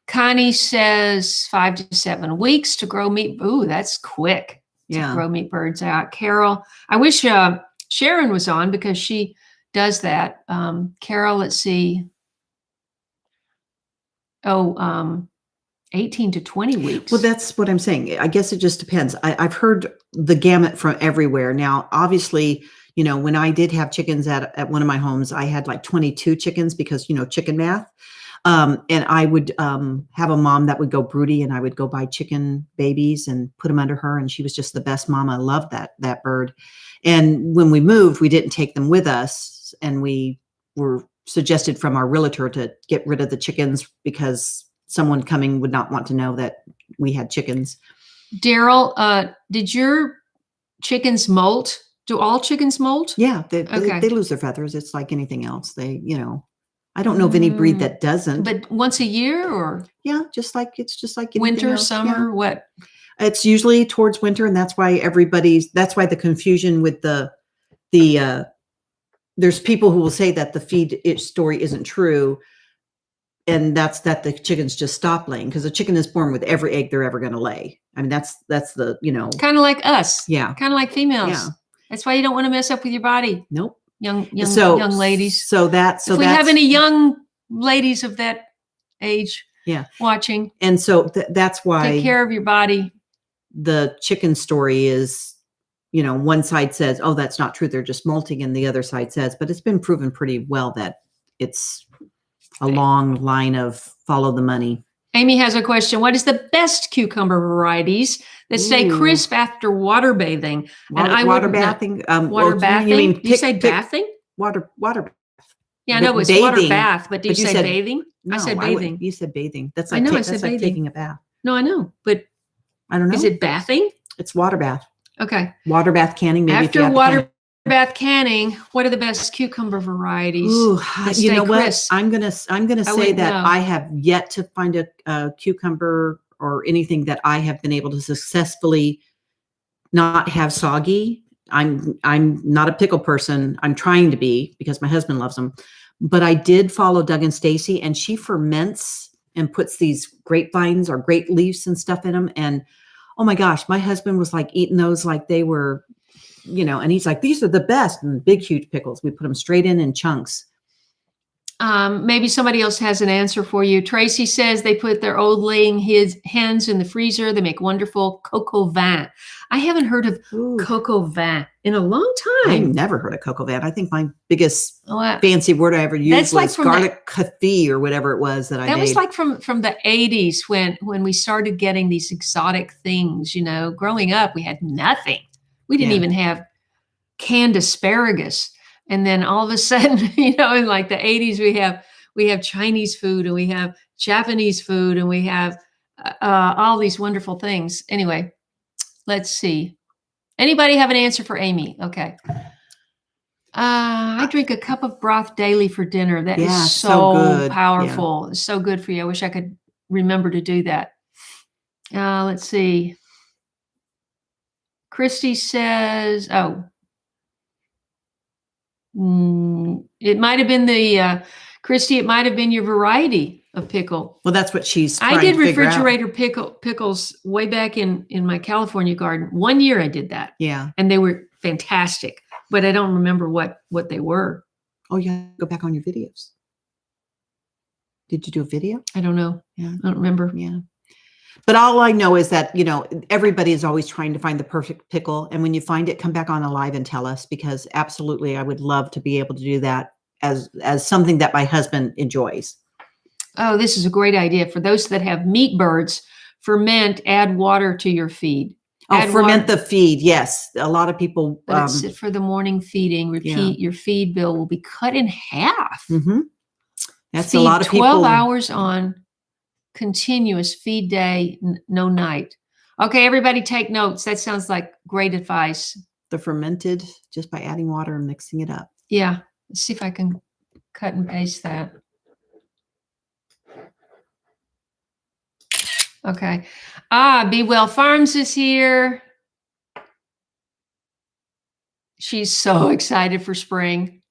Connie says 5 to 7 weeks to grow meat. Ooh, that's quick to grow meat birds out. Carol, I wish Sharon was on, because she does that. Carol, let's see. 18 to 20 weeks. Well, that's what I'm saying. I guess it just depends. I've heard the gamut from everywhere. Now, obviously, when I did have chickens at one of my homes, I had like 22 chickens because, chicken math. And I would have a mom that would go broody, and I would go buy chicken babies and put them under her. And she was just the best mom. I loved that bird. And when we moved, we didn't take them with us. And we were suggested from our realtor to get rid of the chickens because someone coming would not want to know that we had chickens. Daryl, did your chickens molt? Do all chickens molt? Yeah, they lose their feathers. It's like anything else. I don't know of any breed that doesn't. But once a year, or? Yeah, it's just like anything winter, else. summer, Yeah. what? It's usually towards winter, and that's why the confusion with the there's people who will say that the feed story isn't true, and that's that the chickens just stop laying, because a chicken is born with every egg they're ever going to lay. I mean, that's the kind of like us. Yeah, kind of like females. Yeah. That's why you don't want to mess up with your body. Nope. Young ladies. If we have any young ladies of that age, watching, and so that's why take care of your body. The chicken story is, one side says, "Oh, that's not true. They're just molting," and the other side says, but it's been proven pretty well that it's a long line of follow the money. Amy has a question. What is the best cucumber varieties that stay crisp after water bathing? Water bathing. Water bathing. You mean you say bathing? Water bath. Yeah, I know it's bathing, water bath, but do you say bathing? No, I said bathing. You said bathing. That's I like know I said like bathing. taking a bath. No, I know, but I don't know. Is it bathing? It's water bath. Okay. Water bath canning. Maybe after water bath canning, what are the best cucumber varieties? Ooh, you know crisp? what? I'm gonna say that I have yet to find a cucumber or anything that I have been able to successfully not have soggy. I'm not a pickle person. I'm trying to be, because my husband loves them. But I did follow Doug and Stacy, and she ferments and puts these grapevines or grape leaves and stuff in them. And oh my gosh, my husband was like eating those like they were, and he's like, these are the best, and big, huge pickles. We put them straight in chunks. Maybe somebody else has an answer for you. Tracy says they put their old laying hens in the freezer. They make wonderful coco vin. I haven't heard of coco vin in a long time. I've never heard of coco vin. I think my biggest fancy word I ever used was garlic coffee or whatever it was that I made. That was like from the 80s when we started getting these exotic things. Growing up, we had nothing. We didn't even have canned asparagus. And then all of a sudden, in like the 80s, we have Chinese food, and we have Japanese food, and we have all these wonderful things. Anyway, let's see. Anybody have an answer for Amy? Okay. I drink a cup of broth daily for dinner. That is so good. Powerful. It's so good for you. I wish I could remember to do that. Let's see. Christy says, it might have been Christy, it might have been your variety of pickle. Well, that's what she's I did refrigerator pickles way back in my California garden. 1 year I did that. Yeah. And they were fantastic, but I don't remember what they were. Oh, yeah. Go back on your videos. Did you do a video? I don't know. Yeah. I don't remember. Yeah. But all I know is that, everybody is always trying to find the perfect pickle. And when you find it, come back on Alive and tell us, because absolutely, I would love to be able to do that as something that my husband enjoys. Oh, this is a great idea. For those that have meat birds, ferment, add water to your feed. Oh, Add ferment water. the feed. Yes. A lot of people. Let it sit for the morning feeding. Repeat. Your feed bill will be cut in half. That's Feed a lot of 12 people. hours on continuous feed day, no night. Okay, everybody take notes. That sounds like great advice. The fermented just by adding water and mixing it up. Yeah. Let's see if I can cut and paste that. Okay. Be Well Farms is here. She's so excited for spring.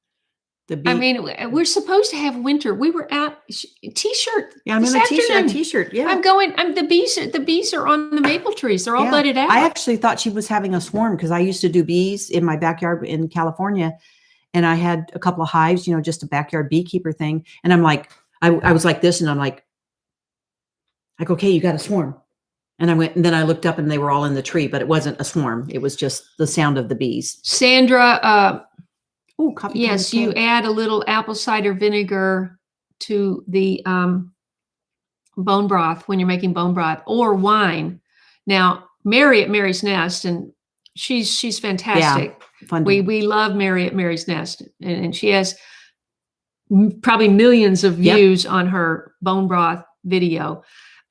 I mean, we're supposed to have winter. We were at t-shirt. Yeah, I'm in a t-shirt. Yeah. The bees are on the maple trees. They're all budded out. I actually thought she was having a swarm because I used to do bees in my backyard in California. And I had a couple of hives, just a backyard beekeeper thing. And I'm like, I was like this, and I'm like, okay, you got a swarm. And then I looked up and they were all in the tree, but it wasn't a swarm. It was just the sound of the bees. Sandra, coffee. Yes, you add a little apple cider vinegar to the bone broth when you're making bone broth, or wine. Now, Mary at Mary's Nest, and she's fantastic. Yeah, fun. We love Mary at Mary's Nest, and she has probably millions of views on her bone broth video.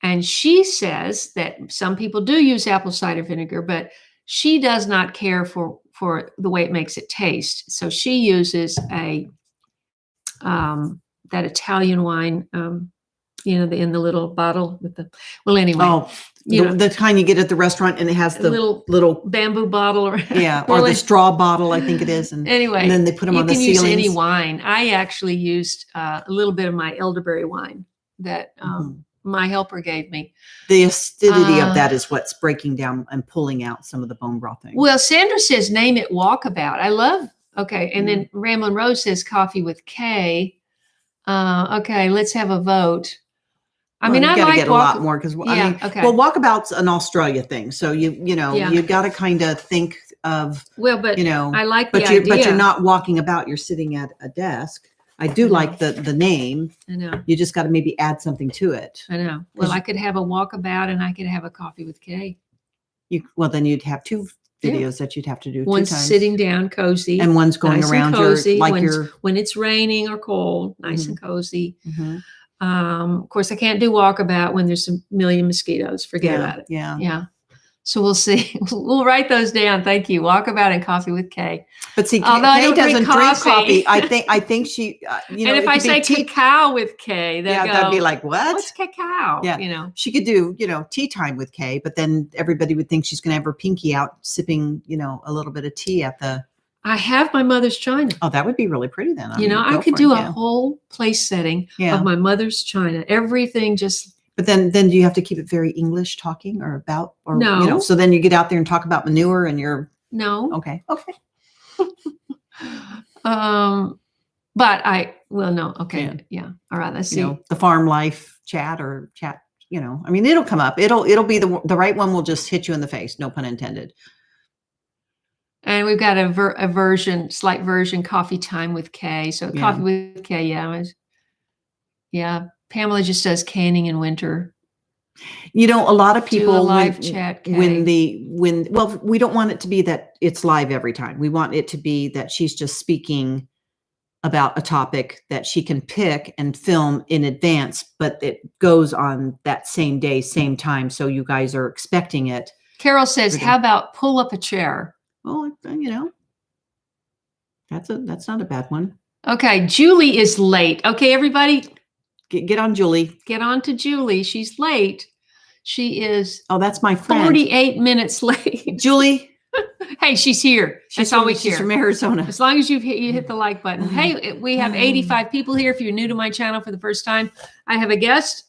And she says that some people do use apple cider vinegar, but she does not care for the way it makes it taste. So she uses that Italian wine, in the little bottle with the, anyway. Oh, the kind you get at the restaurant, and it has the little bamboot bottle. Or the straw bottle, I think it is. And anyway, and then they put them on the ceilings. You can use any wine. I actually used a little bit of my elderberry wine that my helper gave me. The acidity of that is what's breaking down and pulling out some of the bone broth thing. Well, Sandra says, name it Walkabout. I love, okay. And then Ramblin' Rose says coffee with Kaye. Okay, let's have a vote. I like get a lot more because okay. Well, Walkabout's an Australia thing. So you got to kind of think of, I like the idea. But you're not walking about, you're sitting at a desk. I do like the name. I know. You just got to maybe add something to it. I know. Well, I could have a walkabout and I could have a coffee with Kaye. Then you'd have two videos that you'd have to do. One's 2 times. Sitting down cozy. And one's going nice around cozy, your when it's raining or cold, nice and cozy. Of course, I can't do walkabout when there's a million mosquitoes. Forget about it. Yeah. So we'll see. We'll write those down. Thank you. Walkabout and coffee with Kaye. But see, Kaye doesn't drink coffee. I think she, and if I say cacao with Kaye, that'd be like, what? What's cacao? Yeah. She could do, tea time with Kaye, but then everybody would think she's going to have her pinky out sipping, a little bit of tea at the. I have my mother's china. Oh, that would be really pretty then. I could do a whole place setting of my mother's china. Everything just. But then do you have to keep it very English talking or about, or, no. So then you get out there and talk about manure and you're. No. Okay. But no. Okay. Yeah. All right. Let's see. The farm life chat. It'll come up. It'll be the right one will just hit you in the face. No pun intended. And we've got a slight version, coffee time with Kaye. So coffee with Kaye. Yeah. Pamela just does canning in winter. A lot of people do a live chat. We don't want it to be that it's live every time. We want it to be that she's just speaking about a topic that she can pick and film in advance, but it goes on that same day, same time. So you guys are expecting it. Carol says, how about pull up a chair? Oh, that's not a bad one. Okay. Julie is late. Okay, everybody. Get on Julie. Get on to Julie. She's late. She is. Oh, that's my friend. 48 minutes late. Julie. Hey, she's here. That's all we care. She's from Arizona. As long as you hit the like button. Hey, we have 85 people here. If you're new to my channel for the first time, I have a guest.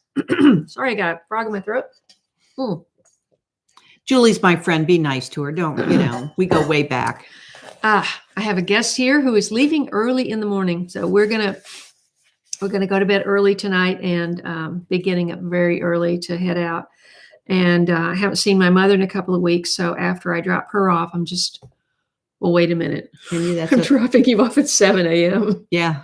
Sorry, I got a frog in my throat. Ooh. Julie's my friend. Be nice to her. Don't, we go way back. I have a guest here who is leaving early in the morning. So we're going to go to bed early tonight and be getting up very early to head out. And I haven't seen my mother in a couple of weeks. So after I drop her off, wait a minute. I'm dropping you off at 7 a.m. Yeah.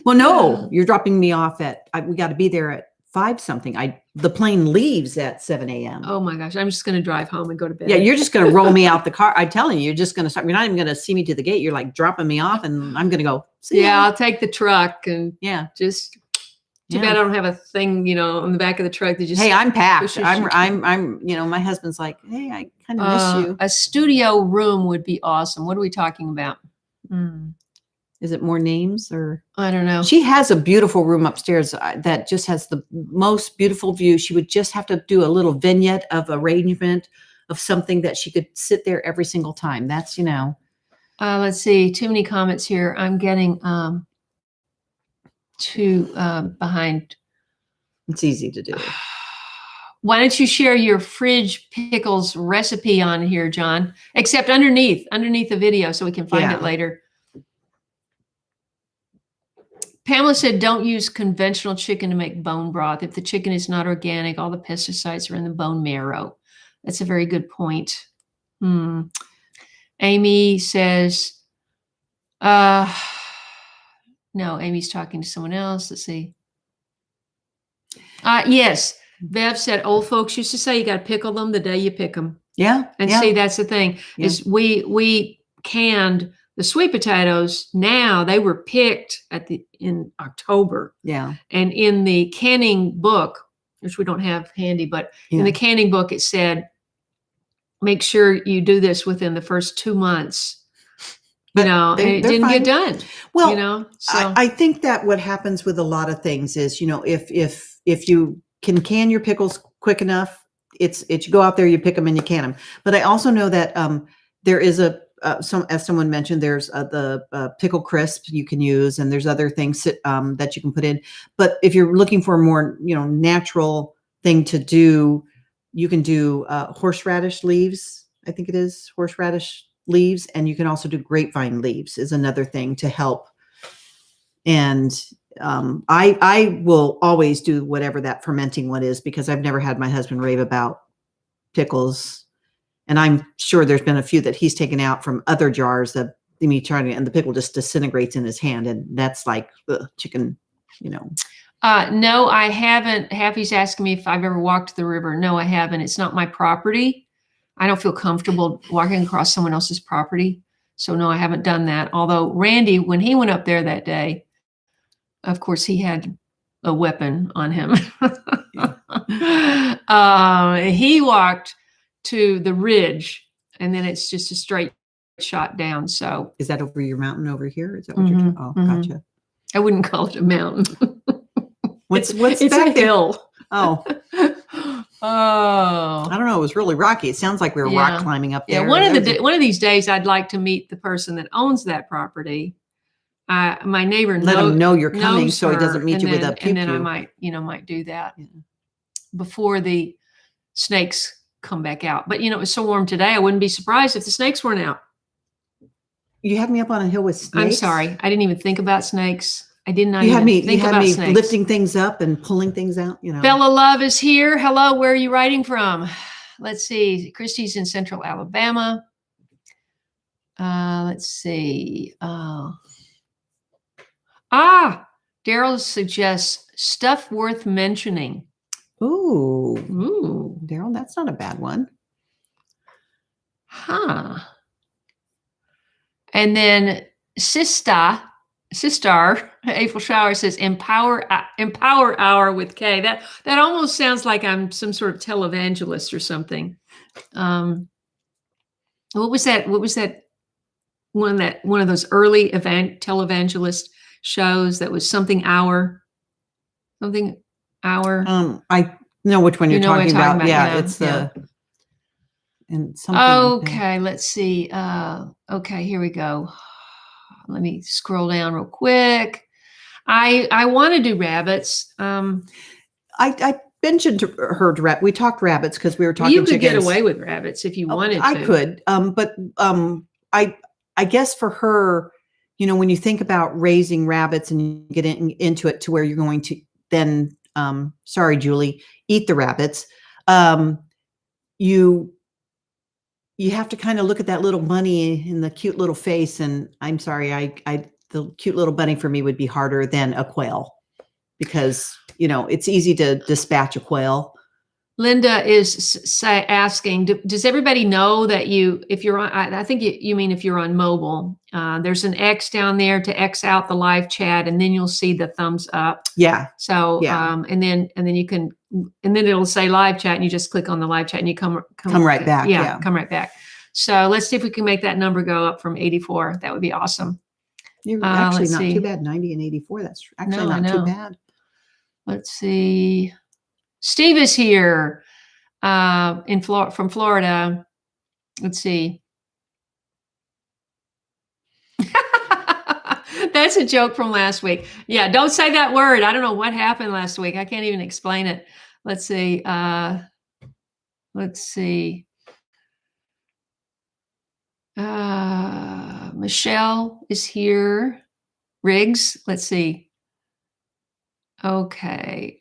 Well, no, you're dropping me off we got to be there at 5 something. The plane leaves at 7 a.m. Oh my gosh, I'm just going to drive home and go to bed. Yeah, you're just going to roll me out the car. I'm telling you, you're just going to start. You're not even going to see me to the gate. You're like dropping me off, and I'm going to go. See Yeah, ya. I'll take the truck and Yeah. just. Too Yeah. bad I don't have a thing, on the back of the truck that just. Hey, I'm packed. pushes I'm. My husband's like, hey, I kind of miss you. A studio room would be awesome. What are we talking about? Is it more names or? I don't know. She has a beautiful room upstairs that just has the most beautiful view. She would just have to do a little vignette of arrangement of something that she could sit there every single time. That's, Let's see. Too many comments here. I'm getting too behind. It's easy to do. Why don't you share your fridge pickles recipe on here, John? Except underneath the video so we can find it later. Pamela said, don't use conventional chicken to make bone broth. If the chicken is not organic, all the pesticides are in the bone marrow. That's a very good point. Amy says, no, Amy's talking to someone else. Let's see. Yes. Bev said, old folks used to say you got to pickle them the day you pick them. Yeah. And see, that's the thing is we canned the sweet potatoes. Now they were picked in October. Yeah. And in the canning book, which we don't have handy, but in the canning book, it said, make sure you do this within the first 2 months. But and it didn't get done. Well, so I think that what happens with a lot of things is, if you can your pickles quick enough, it's you go out there, you pick them and you can them. But I also know that there is as someone mentioned, there's the pickle crisp you can use, and there's other things that you can put in. But if you're looking for a more natural thing to do, you can do horseradish leaves. I think it is horseradish leaves, and you can also do grapevine leaves is another thing to help. And I will always do whatever that fermenting one is, because I've never had my husband rave about pickles. And I'm sure there's been a few that he's taken out from other jars of me trying to, and the pickle just disintegrates in his hand. And that's like chicken, No, I haven't. Happy's asking me if I've ever walked the river. No, I haven't. It's not my property. I don't feel comfortable walking across someone else's property. So no, I haven't done that. Although Randy, when he went up there that day, of course, he had a weapon on him. He walked to the ridge, and then it's just a straight shot down. So is that over your mountain over here? Is that what you're talking? Oh, gotcha. I wouldn't call it a mountain. What's it's back a there? hill. Oh. Oh. I don't know. It was really rocky. It sounds like we were rock climbing up there. Yeah, one of these days, I'd like to meet the person that owns that property. My neighbor let him know you're coming, so he doesn't meet you with a pew. And then I might do that before the snakes come back out. But it was so warm today, I wouldn't be surprised if the snakes weren't out. You had me up on a hill with snakes. I'm sorry, I didn't even think about snakes. I did not. You even had me. think You had about me snakes. lifting things up and pulling things out. Bella Love is here. Hello, where are you writing from? Let's see. Christy's in Central Alabama. Let's see. Daryl suggests stuff worth mentioning. Ooh, Daryl, that's not a bad one. Huh. And then Sister April Shower says empower hour with Kaye. That almost sounds like I'm some sort of televangelist or something. What was that one of those early televangelist shows that was something hour? I know which one you're talking about. Yeah, it's the and something. Okay, let's see. Okay, here we go. Let me scroll down real quick. I want to do rabbits. I mentioned her. We talked rabbits because we were talking. You could chickens. get away with rabbits if you wanted to. I could, but I guess for her, when you think about raising rabbits and you get into it to where you're going to then, sorry, Julie, eat the rabbits. You have to kind of look at that little bunny in the cute little face. And I'm sorry, the cute little bunny for me would be harder than a quail, because it's easy to dispatch a quail. Linda is asking, does everybody know that if you're on, I think you mean if you're on mobile, there's an X down there to X out the live chat, and then you'll see the thumbs up. Yeah. So, Yeah. and then you can, and then it'll say live chat, and you just click on the live chat and you come right back. Yeah. Come right back. So let's see if we can make that number go up from 84. That would be awesome. You're actually not too bad. 90 and 84. That's actually not too bad. Let's see. Steve is here from Florida. Let's see. That's a joke from last week. Yeah, don't say that word. I don't know what happened last week. I can't even explain it. Let's see. Michelle is here. Riggs. Let's see. Okay.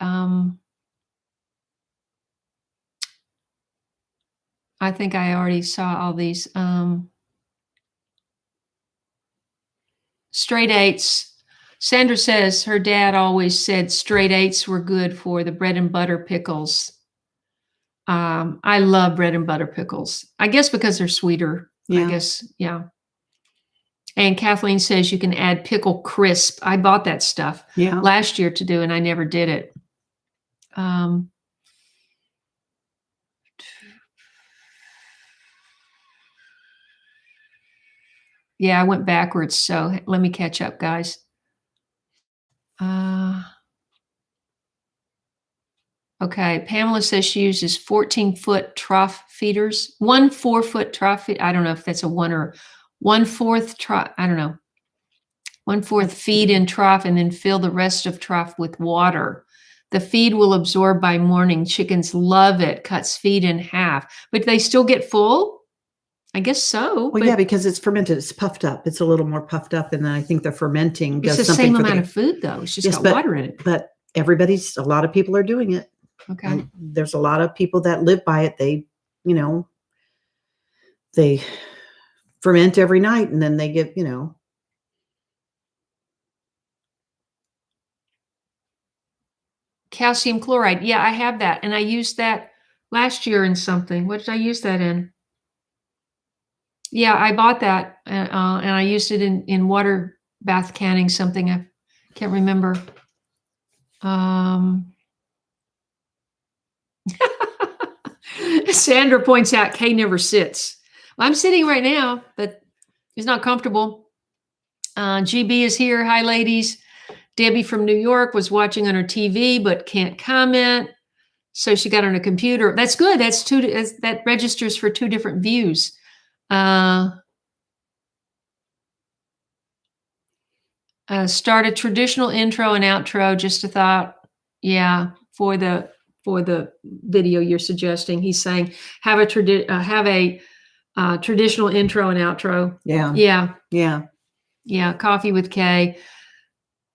I think I already saw all these. Straight eights. Sandra says her dad always said straight eights were good for the bread and butter pickles. I love bread and butter pickles. I guess because they're sweeter. Yeah. I guess, yeah. And Kathleen says you can add pickle crisp. I bought that stuff last year to do, and I never did it. Yeah, I went backwards, so let me catch up, guys. Okay, Pamela says she uses 14-foot trough feeders. 1 4-foot trough feed. I don't know if that's a 1 or 1/4 trough. I don't know. 1/4 feed in trough, and then fill the rest of trough with water. The feed will absorb by morning. Chickens love it. Cuts feed in half, but they still get full. I guess so. Well, yeah, because it's fermented. It's puffed up. It's a little more puffed up, and then I think the fermenting does it's the something same amount of food, though. It's just got water in it. But a lot of people are doing it. Okay. And there's a lot of people that live by it. They, they ferment every night, and then they get, calcium chloride. Yeah, I have that, and I used that last year in something. What did I use that in? Yeah, I bought that, and I used it in water bath canning something. I can't remember. Sandra points out Kaye never sits. Well, I'm sitting right now, but it's not comfortable. GB is here. Hi, ladies. Debbie from New York was watching on her TV, but can't comment. So she got on a computer. That's good. That registers for 2 different views. Start a traditional intro and outro. Just a thought. Yeah, for the video you're suggesting. He's saying have a traditional intro and outro. Yeah. Coffee with Kaye.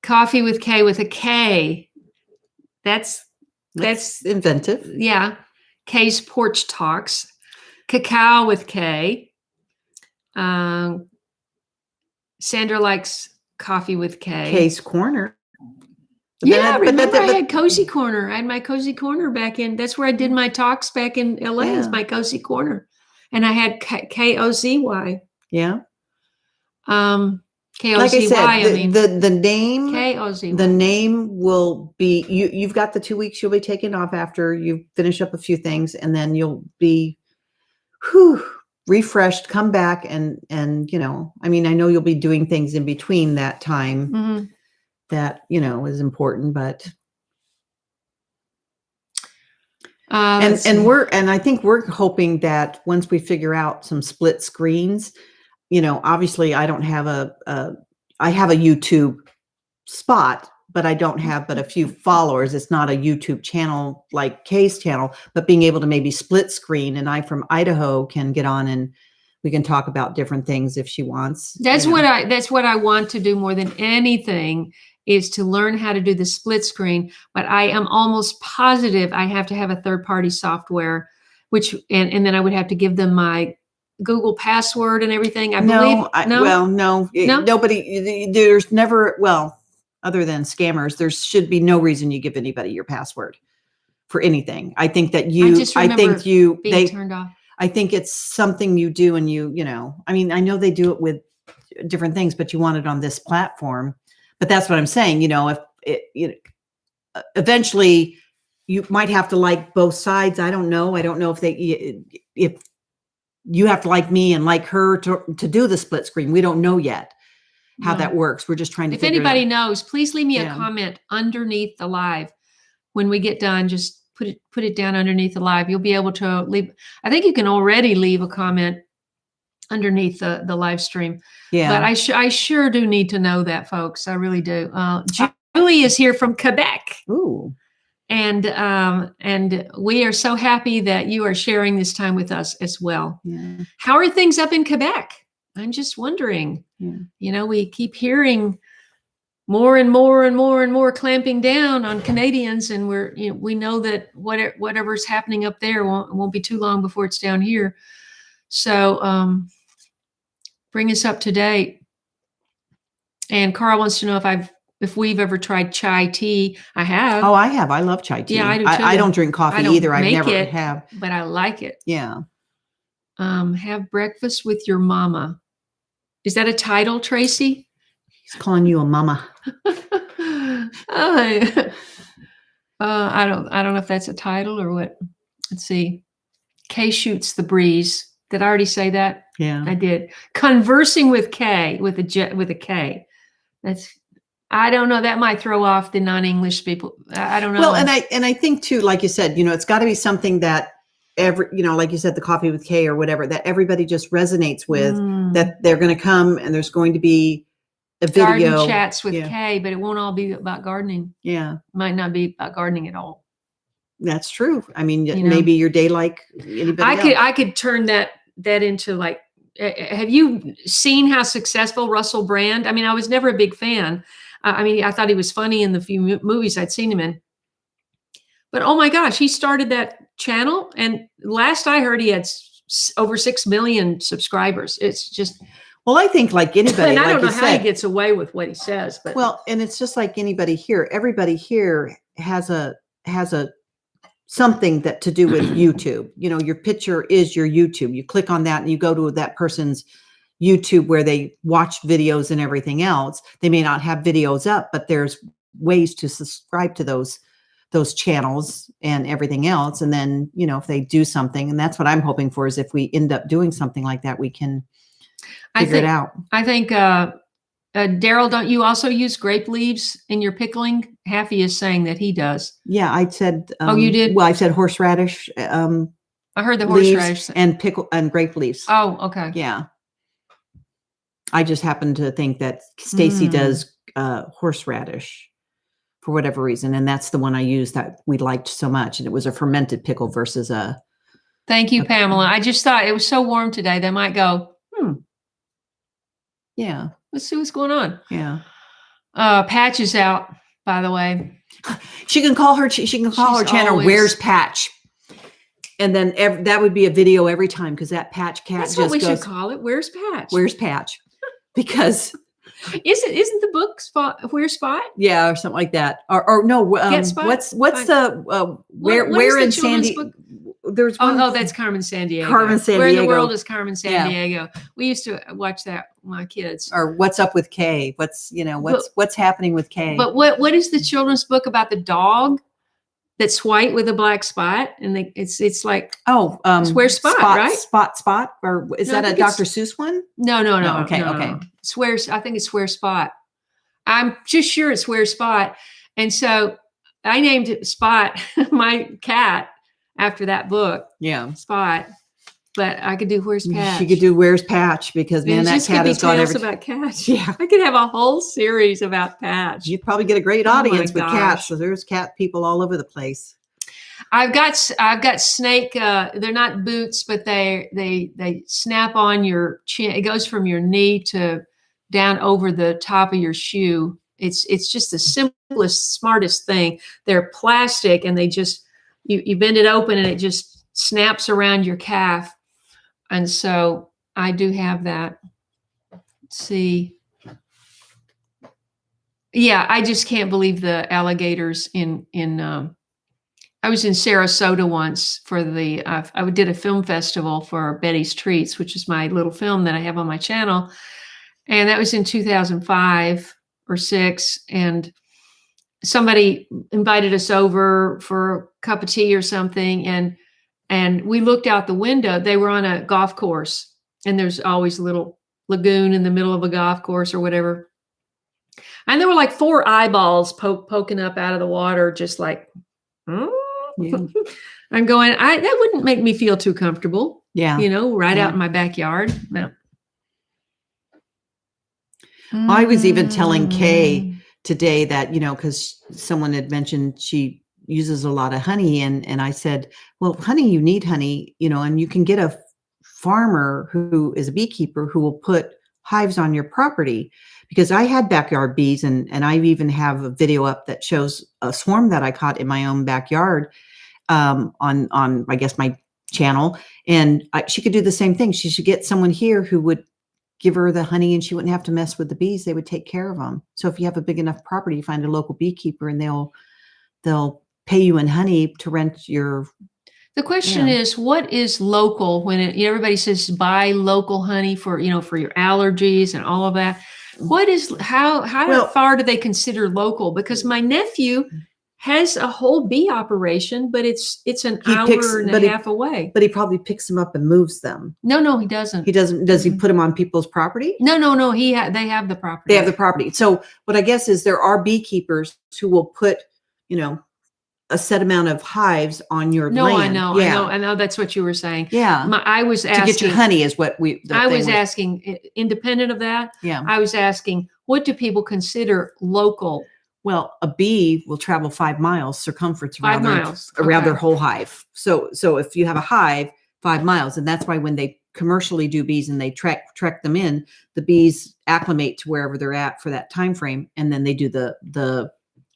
Coffee with Kaye with a K. That's inventive. Yeah. Kaye's Porch Talks. Cacao with Kaye. Sandra likes coffee with Kaye. Kaye's Corner. Yeah, remember I had Cozy Corner. I had my Cozy Corner back in. That's where I did my talks back in LA. Is my Cozy Corner, and I had KOZY. Yeah. KOZY. Like I said, I mean the name KOZY. The name will be you've got the 2 weeks you'll be taking off after you finish up a few things, and then you'll be refreshed, come back, and I mean, I know you'll be doing things in between that time that is important, but and I think we're hoping that once we figure out some split screens, obviously I don't have I have a YouTube spot, but I don't have but a few followers. It's not a YouTube channel like Kaye's channel, but being able to maybe split screen, and I from Idaho can get on and we can talk about different things if she wants. That's what I want to do more than anything, is to learn how to do the split screen. But I am almost positive I have to have a third-party software, which and then I would have to give them my Google password and everything. I believe. No. Nobody. There's never. Well, other than scammers, there should be no reason you give anybody your password for anything. I think that I just remember being they turned off. I think it's something you do, and you know, I mean, I know they do it with different things, but you want it on this platform. But that's what I'm saying. You know, if it, eventually you might have to like both sides. I don't know. I don't know if you have to like me and like her to do the split screen. We don't know yet how that works. We're just trying to If figure anybody it out. knows, please leave me a Yeah. comment underneath the live. When we get done, just put it down underneath the live. You'll be able to leave. I think you can already leave a comment underneath the live stream. Yeah. But I sure do need to know that, folks. I really do. Julie is here from Quebec. Ooh. And we are so happy that you are sharing this time with us as well. Yeah. How are things up in Quebec? I'm just wondering. Yeah. You know, we keep hearing more and more and more and more clamping down on Canadians, and we know that whatever's happening up there won't be too long before it's down here. So bring us up to date. And Carl wants to know if we've ever tried chai tea. I have. Oh, I have. I love chai tea. Yeah, I do too. I don't drink coffee I don't either. I've make never it, have. but I like it. Yeah. Have breakfast with your mama. Is that a title, Tracy? He's calling you a mama. I don't know if that's a title or what. Let's see. Kaye shoots the breeze. Did I already say that? Yeah. I did. Conversing with Kaye with a K. I don't know. That might throw off the non-English people. I don't know. Well, and I think too, like you said, you know, it's got to be something that like you said, the coffee with Kaye or whatever, that everybody just resonates with, that they're going to come and there's going to be a video. Garden chats with Kaye, but it won't all be about gardening. Yeah. Might not be about gardening at all. That's true. I mean, maybe your day like anybody else. I could turn that into like, have you seen how successful Russell Brand? I mean, I was never a big fan. I mean, I thought he was funny in the few movies I'd seen him in. But oh my gosh, he started that channel, and last I heard, he had over 6 million subscribers. It's just. Well, I think like anybody, and I like don't know you how said, he gets away with what he says. But well, and it's just like anybody here. Everybody here has a something that to do with YouTube. You know, your picture is your YouTube. You click on that and you go to that person's YouTube where they watch videos and everything else. They may not have videos up, but there's ways to subscribe to those channels and everything else. And then, you know, if they do something, and that's what I'm hoping for, is if we end up doing something like that, we can figure it out. I think, Daryl, don't you also use grape leaves in your pickling? Haffy is saying that he does. Yeah, I said. Oh, you did? Well, I said horseradish. I heard the horseradish and pickle and grape leaves. Oh, okay. Yeah. I just happen to think that Stacy does horseradish for whatever reason, and that's the one I used that we liked so much, and it was a fermented pickle versus a. Thank you, Pamela. I just thought it was so warm today. They might go, Yeah. Let's see what's going on. Yeah. Patch is out, by the way. She can call her channel always, Where's Patch? And then that would be a video every time, because that Patch cat That's just what we goes, should call it. Where's Patch? Where's Patch? Because isn't the book Spot Where's Spot? Yeah, or something like that. Or no, Get Spot? what's the where in San Diego? There's one. Oh, that's Carmen Sandiego. Carmen Sandiego. Where in the world is Carmen Sandiego? Yeah. We used to watch that with my kids. Or What's Up with Kaye? What's happening with Kaye? But what is the children's book about the dog that's white with a black spot? And it's like Where's Spot, right? Spot, or is that a Dr. Seuss one? No. Okay. No. I think it's Where's Spot. I'm just sure it's Where's Spot. And so I named Spot my cat after that book. Yeah. Spot. But I could do Where's Patch. She could do Where's Patch, because man, that cat has got everything. About cats. Yeah. I could have a whole series about Patch. You'd probably get a great audience with cats. So there's cat people all over the place. I've got snake. They're not boots, but they snap on your chin. It goes from your knee to down over the top of your shoe. It's just the simplest, smartest thing. They're plastic, and they just you bend it open and it just snaps around your calf. And so I do have that. Let's see. Yeah, I just can't believe the alligators I was in Sarasota once for I did a film festival for Betty's Treats, which is my little film that I have on my channel. And that was in 2005 or 6. And somebody invited us over for a cup of tea or something. And we looked out the window. They were on a golf course, and there's always a little lagoon in the middle of a golf course or whatever. And there were like 4 eyeballs poking up out of the water, just like, hmm? Yeah. I'm going, that wouldn't make me feel too comfortable. Yeah. Right Yeah. out in my backyard. No. I was even telling Kaye today that, because someone had mentioned she uses a lot of honey. And I said, well, honey, you need honey, and you can get a farmer who is a beekeeper who will put hives on your property, because I had backyard bees, and I even have a video up that shows a swarm that I caught in my own backyard on I guess my channel. And she could do the same thing. She should get someone here who would give her the honey, and she wouldn't have to mess with the bees. They would take care of them. So if you have a big enough property, you find a local beekeeper, and they'll pay you in honey to rent your. The question is, what is local when everybody says buy local honey for your allergies and all of that? What is, how far do they consider local? Because my nephew has a whole bee operation, but it's an hour and a half away. But he probably picks them up and moves them. No, he doesn't. He doesn't. Does he put them on people's property? No. They have the property. They have the property. So what I guess is there are beekeepers who will put, a set amount of hives on your land. I know that's what you were saying. Yeah. I was asking. To get your honey is what I was asking, independent of that. Yeah. I was asking, what do people consider local? Well, a bee will travel 5 miles circumference around 5 miles around their whole hive. So if you have a hive, 5 miles, and that's why when they commercially do bees and they trek them in, the bees acclimate to wherever they're at for that time frame, and then they do the.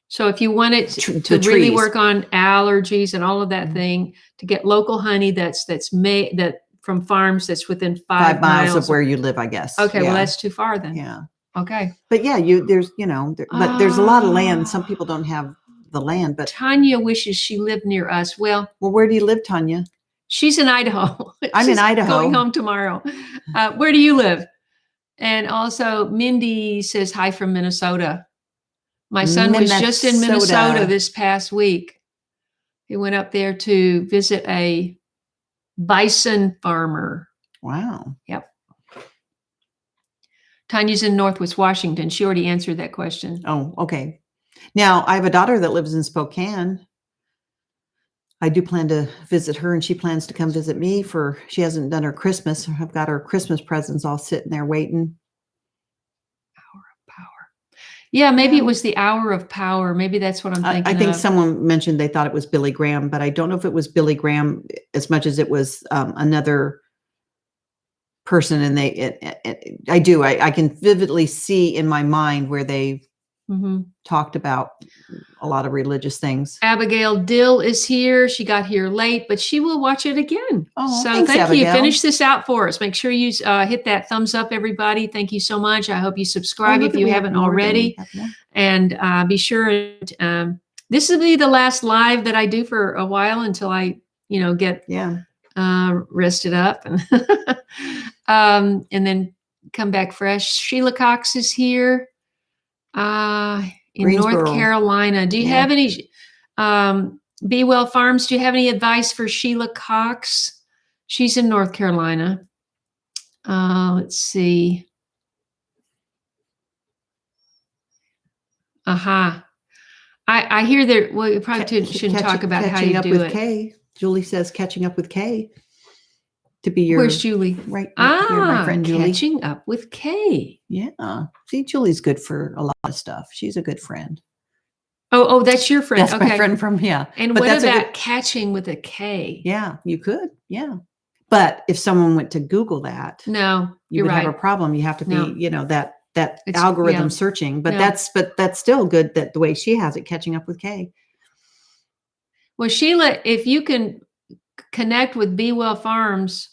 So if you wanted to really work on allergies and all of that thing, to get local honey that's made from farms that's within 5 miles of where you live, I guess. Okay, well that's too far then. Yeah. Okay. But yeah, but there's a lot of land. Some people don't have the land, but Tanya wishes she lived near us. Well, where do you live, Tanya? She's in Idaho. I'm in Idaho. Going home tomorrow. Where do you live? And also Mindy says hi from Minnesota. My son was just in Minnesota this past week. He went up there to visit a bison farmer. Wow. Yep. Tanya's in Northwest Washington. She already answered that question. Oh, okay. Now, I have a daughter that lives in Spokane. I do plan to visit her, and she plans to come visit me she hasn't done her Christmas. I've got her Christmas presents all sitting there waiting. Hour of power. Yeah, maybe it was the hour of power. Maybe that's what I'm thinking I think someone mentioned they thought it was Billy Graham, but I don't know if it was Billy Graham as much as it was another person. And I can vividly see in my mind where they talked about a lot of religious things. Abigail Dill is here. She got here late, but she will watch it again. Oh, so thanks, thank Abigail. you. Finish this out for us. Make sure you hit that thumbs up, everybody. Thank you so much. I hope you subscribe if you haven't already. And be sure, this will be the last live that I do for a while until I, get rested up and then come back fresh. Sheila Cox is here. In North Carolina. Do you have any, Be Well Farms, do you have any advice for Sheila Cox? She's in North Carolina. Let's see. I hear that, well, you probably shouldn't talk about how you do it. Kaye. Julie says catching up with Kaye. To be your. Where's Julie? Right. My friend Julie. Catching up with Kaye. Yeah. See, Julie's good for a lot of stuff. She's a good friend. Oh, that's your friend. That's my friend from, And but what about catching with a K? Yeah, you could. Yeah. But if someone went to Google that, no, you would have a problem. You have to be, that algorithm searching, but that's still good that the way she has it, catching up with Kaye. Well, Sheila, if you can connect with Be Well Farms,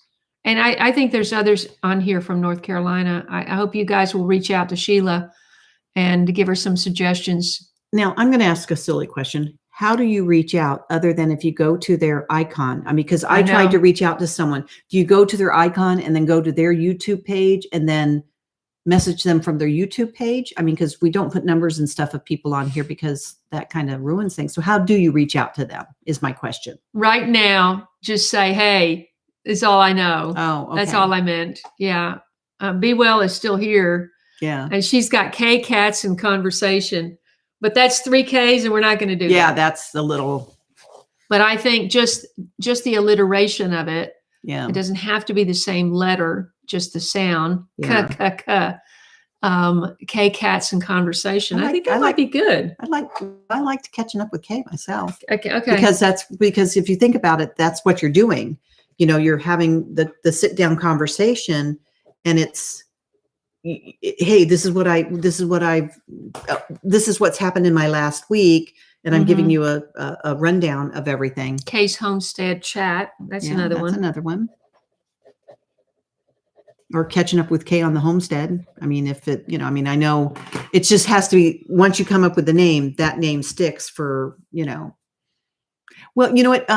and I think there's others on here from North Carolina. I hope you guys will reach out to Sheila and to give her some suggestions. Now, I'm going to ask a silly question. How do you reach out other than if you go to their icon? I mean, because I tried to reach out to someone. Do you go to their icon and then go to their YouTube page and then message them from their YouTube page? I mean, because we don't put numbers and stuff of people on here because that kind of ruins things. So how do you reach out to them is my question. Right now, just say, hey, is all I know. Oh, okay. That's all I meant. Yeah. Be Well is still here. Yeah. And she's got K Cats in Conversation. But that's 3 Ks, and we're not going to do that. Yeah, that's a little. But I think just the alliteration of it. Yeah. It doesn't have to be the same letter, just the sound. Yeah. K Cats in Conversation. I think that might be good. I liked catching up with Kaye myself. Okay. Because if you think about it, that's what you're doing. You know, you're having the sit down conversation, and it's, hey, this is what's happened in my last week, and I'm giving you a rundown of everything. Kaye's Homestead Chat. That's another one. That's another one. Or catching up with Kaye on the homestead. I mean, I know it just has to be, once you come up with the name, that name sticks for, Well, you know what?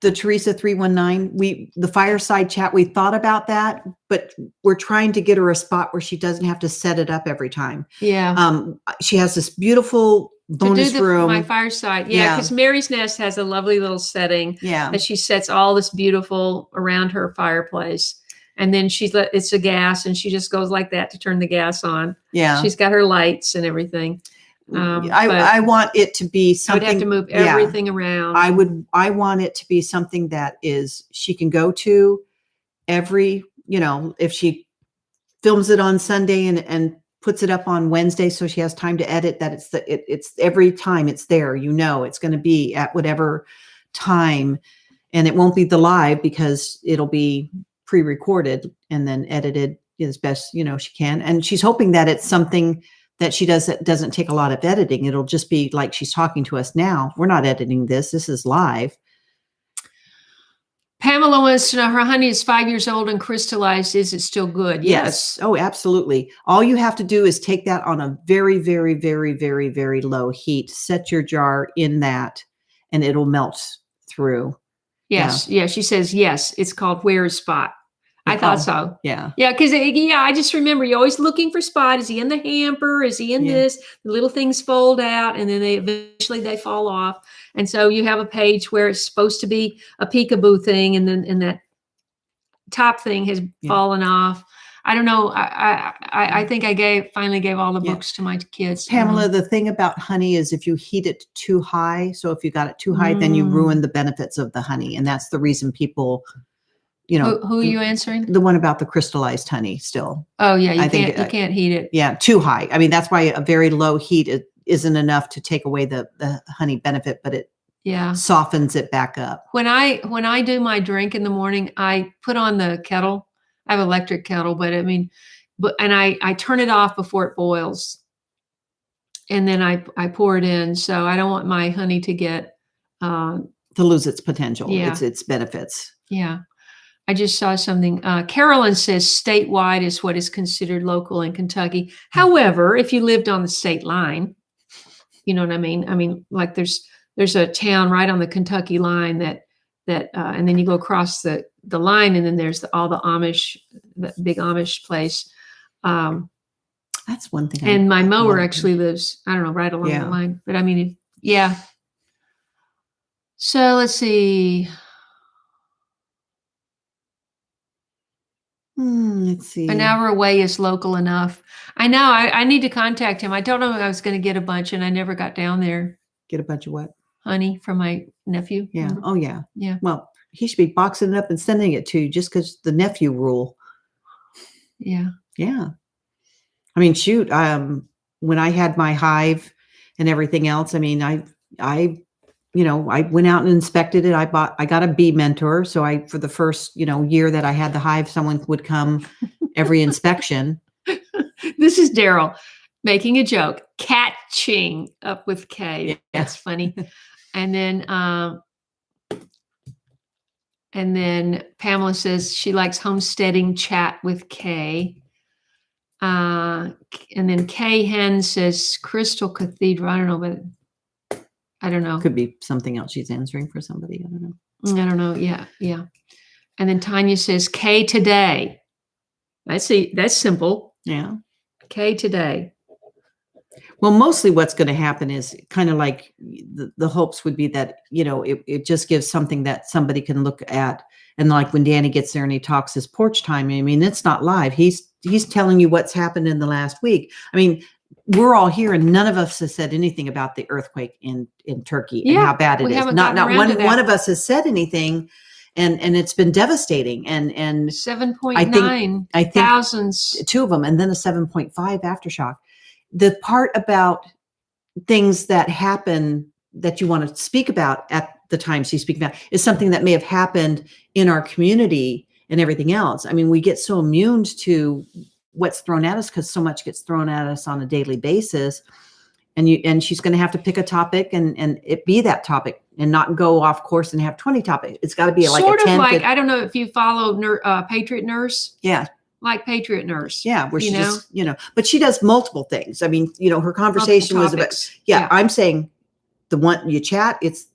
The Teresa 319, the fireside chat, we thought about that, but we're trying to get her a spot where she doesn't have to set it up every time. Yeah. She has this beautiful bonus room. My fireside. Yeah. Because Mary's Nest has a lovely little setting. Yeah. That she sets all this beautiful around her fireplace. And then it's a gas, and she just goes like that to turn the gas on. Yeah. She's got her lights and everything. I want it to be something. I would have to move everything around. I want it to be something that she can go to every, if she films it on Sunday and puts it up on Wednesday, so she has time to edit, that it's every time it's there, it's going to be at whatever time, and it won't be the live because it'll be pre-recorded and then edited as best, she can. And she's hoping that it's something that she does that doesn't take a lot of editing. It'll just be like she's talking to us now. We're not editing this. This is live. Pamela wants to know, her honey is 5 years old and crystallized. Is it still good? Yes. Oh, absolutely. All you have to do is take that on a very, very, very, very, very low heat. Set your jar in that, and it'll melt through. Yes. Yeah. She says, yes. It's called Where is Spot? I thought so. Yeah. Yeah. Because I just remember you're always looking for Spot. Is he in the hamper? Is he in this? The little things fold out, and then eventually they fall off. And so you have a page where it's supposed to be a peekaboo thing, and then that top thing has fallen off. I don't know. I think I finally gave all the books to my kids. Pamela, the thing about honey is if you heat it too high, so if you got it too high, then you ruin the benefits of the honey. And that's the reason people, who are you answering? The one about the crystallized honey still. Oh yeah. You can't heat it. Yeah. Too high. I mean, that's why a very low heat isn't enough to take away the honey benefit, but it softens it back up. When I do my drink in the morning, I put on the kettle. I have an electric kettle, but I turn it off before it boils, and then I pour it in. So I don't want my honey to get to lose its potential. Its benefits. Yeah. I just saw something. Carolyn says statewide is what is considered local in Kentucky. However, if you lived on the state line, you know what I mean? I mean, like there's a town right on the Kentucky line that and then you go across the line, and then there's all the Amish, the big Amish place. That's one thing. And my mower actually lives, I don't know, right along that line. But I mean, yeah. So let's see. Let's see. An hour away is local enough. I know. I need to contact him. I told him I was going to get a bunch, and I never got down there. Get a bunch of what? Honey from my nephew. Yeah. Remember? Oh, yeah. Yeah. Well, he should be boxing it up and sending it to you just because the nephew rule. Yeah. Yeah. I mean, shoot. When I had my hive and everything else, I mean, I went out and inspected it. I got a bee mentor. So for the first, year that I had the hive, someone would come every inspection. This is Daryl making a joke, catching up with Kaye. Yeah. That's funny. And then Pamela says she likes homesteading chat with Kaye. And then Kay Hen says Crystal Cathedral. I don't know, but I don't know. Could be something else. She's answering for somebody. I don't know. I don't know. Yeah. Yeah. And then Tanya says Kay today. That's simple. Yeah. Kay today. Well, mostly what's going to happen is kind of like the hopes would be that, it just gives something that somebody can look at. And like when Danny gets there and he talks his porch time, I mean, it's not live. He's telling you what's happened in the last week. I mean, we're all here and none of us has said anything about the earthquake in Turkey and how bad it is. Not one of us has said anything. And it's been devastating. And 7.9 I think thousands. 2 of them, and then a 7.5 aftershock. The part about things that happen that you want to speak about at the times you speak about is something that may have happened in our community and everything else. I mean, we get so immune to what's thrown at us because so much gets thrown at us on a daily basis. And she's going to have to pick a topic and it be that topic and not go off course and have 20 topics. It's got to be like sort a 10. Of like, I don't know if you follow Patriot Nurse. Yeah. Like Patriot Nurse. Yeah. Where she just, but she does multiple things. I mean, her conversation was about, yeah, I'm saying the one you chat, it's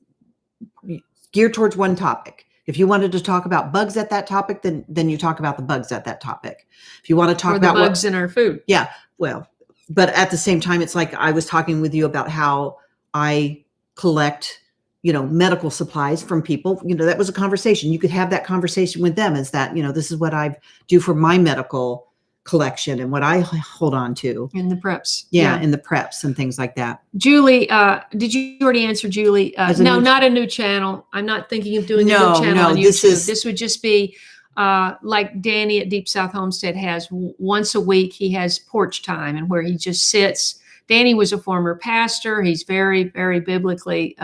geared towards one topic. If you wanted to talk about bugs at that topic, then you talk about the bugs at that topic. If you want to talk about the bugs in our food. Yeah. Well, but at the same time, it's like I was talking with you about how I collect, medical supplies from people. That was a conversation. You could have that conversation with them is that, this is what I do for my medical collection and what I hold on to. In the preps. Yeah. In the preps and things like that. Julie, did you already answer Julie? No, not a new channel. I'm not thinking of doing a new channel on YouTube. This would just be like Danny at Deep South Homestead has once a week. He has porch time and where he just sits. Danny was a former pastor. He's very, very biblically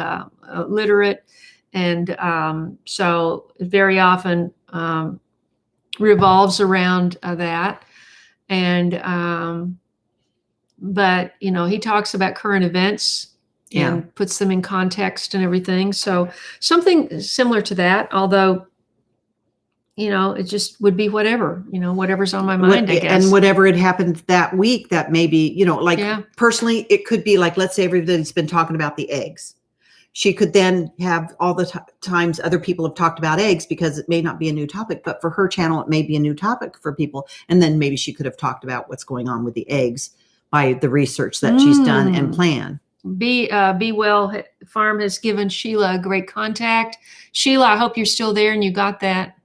literate. And so very often revolves around that. And, but, he talks about current events and puts them in context and everything. So something similar to that, although it just would be whatever, whatever's on my mind, I guess. And whatever had happened that week that maybe, personally, it could be like, let's say everybody's been talking about the eggs. She could then have all the times other people have talked about eggs because it may not be a new topic, but for her channel, it may be a new topic for people. And then maybe she could have talked about what's going on with the eggs by the research that she's done and planned. Be Well Farm has given Sheila a great contact. Sheila, I hope you're still there and you got that.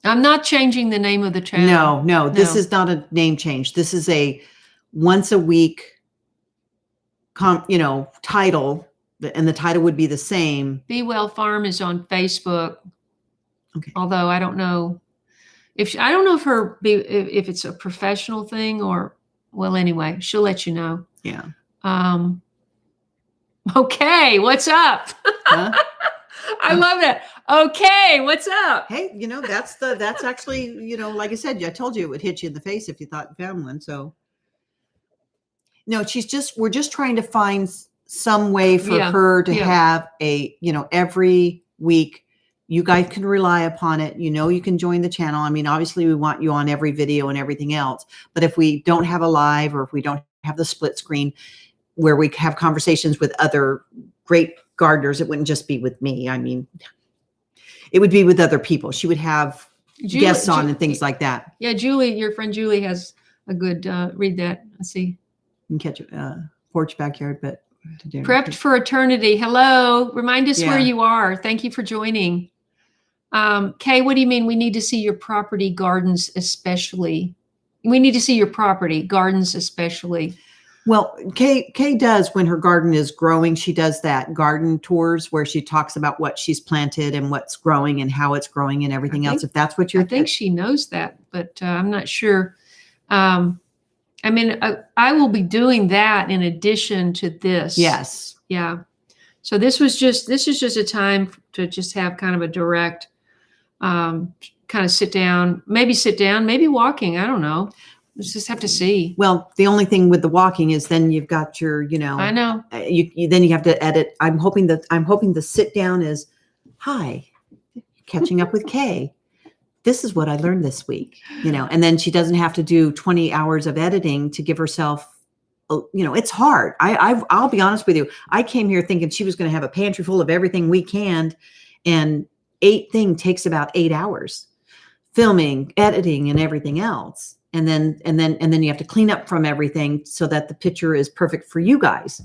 I'm not changing the name of the channel. No, this is not a name change. This is a once a week, title, and the title would be the same. Be Well Farm is on Facebook. Okay. Although I don't know if if it's a professional thing or, well, anyway, she'll let you know. Yeah. Okay. What's up? Huh? I love that. Okay, what's up? Hey, that's actually, like I said, I told you it would hit you in the face if you thought you found one. So no, we're just trying to find some way for her to have a, every week you guys can rely upon it. You can join the channel. I mean, obviously we want you on every video and everything else, but if we don't have a live or if we don't have the split screen where we have conversations with other great gardeners, it wouldn't just be with me. I mean, it would be with other people. She would have guests on and things like that. Yeah, Julie, your friend Julie has a good, read that. Let's see. You can catch porch backyard, but. Prepped for eternity. Hello. Remind us where you are. Thank you for joining. Kay, what do you mean? We need to see your property gardens, especially. We need to see your property gardens, especially. Well, Kay does when her garden is growing. She does that garden tours where she talks about what she's planted and what's growing and how it's growing and everything else. If that's what you're, I think she knows that, but I'm not sure. I mean, I will be doing that in addition to this. Yes. Yeah. So this is just a time to just have kind of a direct, kind of sit down, maybe walking. I don't know. Let's just have to see. Well, the only thing with the walking is then you've got your, I know. Then you have to edit. I'm hoping the sit down is, hi, catching up with Kay. this is what I learned this week, and then she doesn't have to do 20 hours of editing to give herself, it's hard. I'll be honest with you. I came here thinking she was going to have a pantry full of everything we canned, and takes about 8 hours, filming, editing, and everything else. And then you have to clean up from everything so that the picture is perfect for you guys.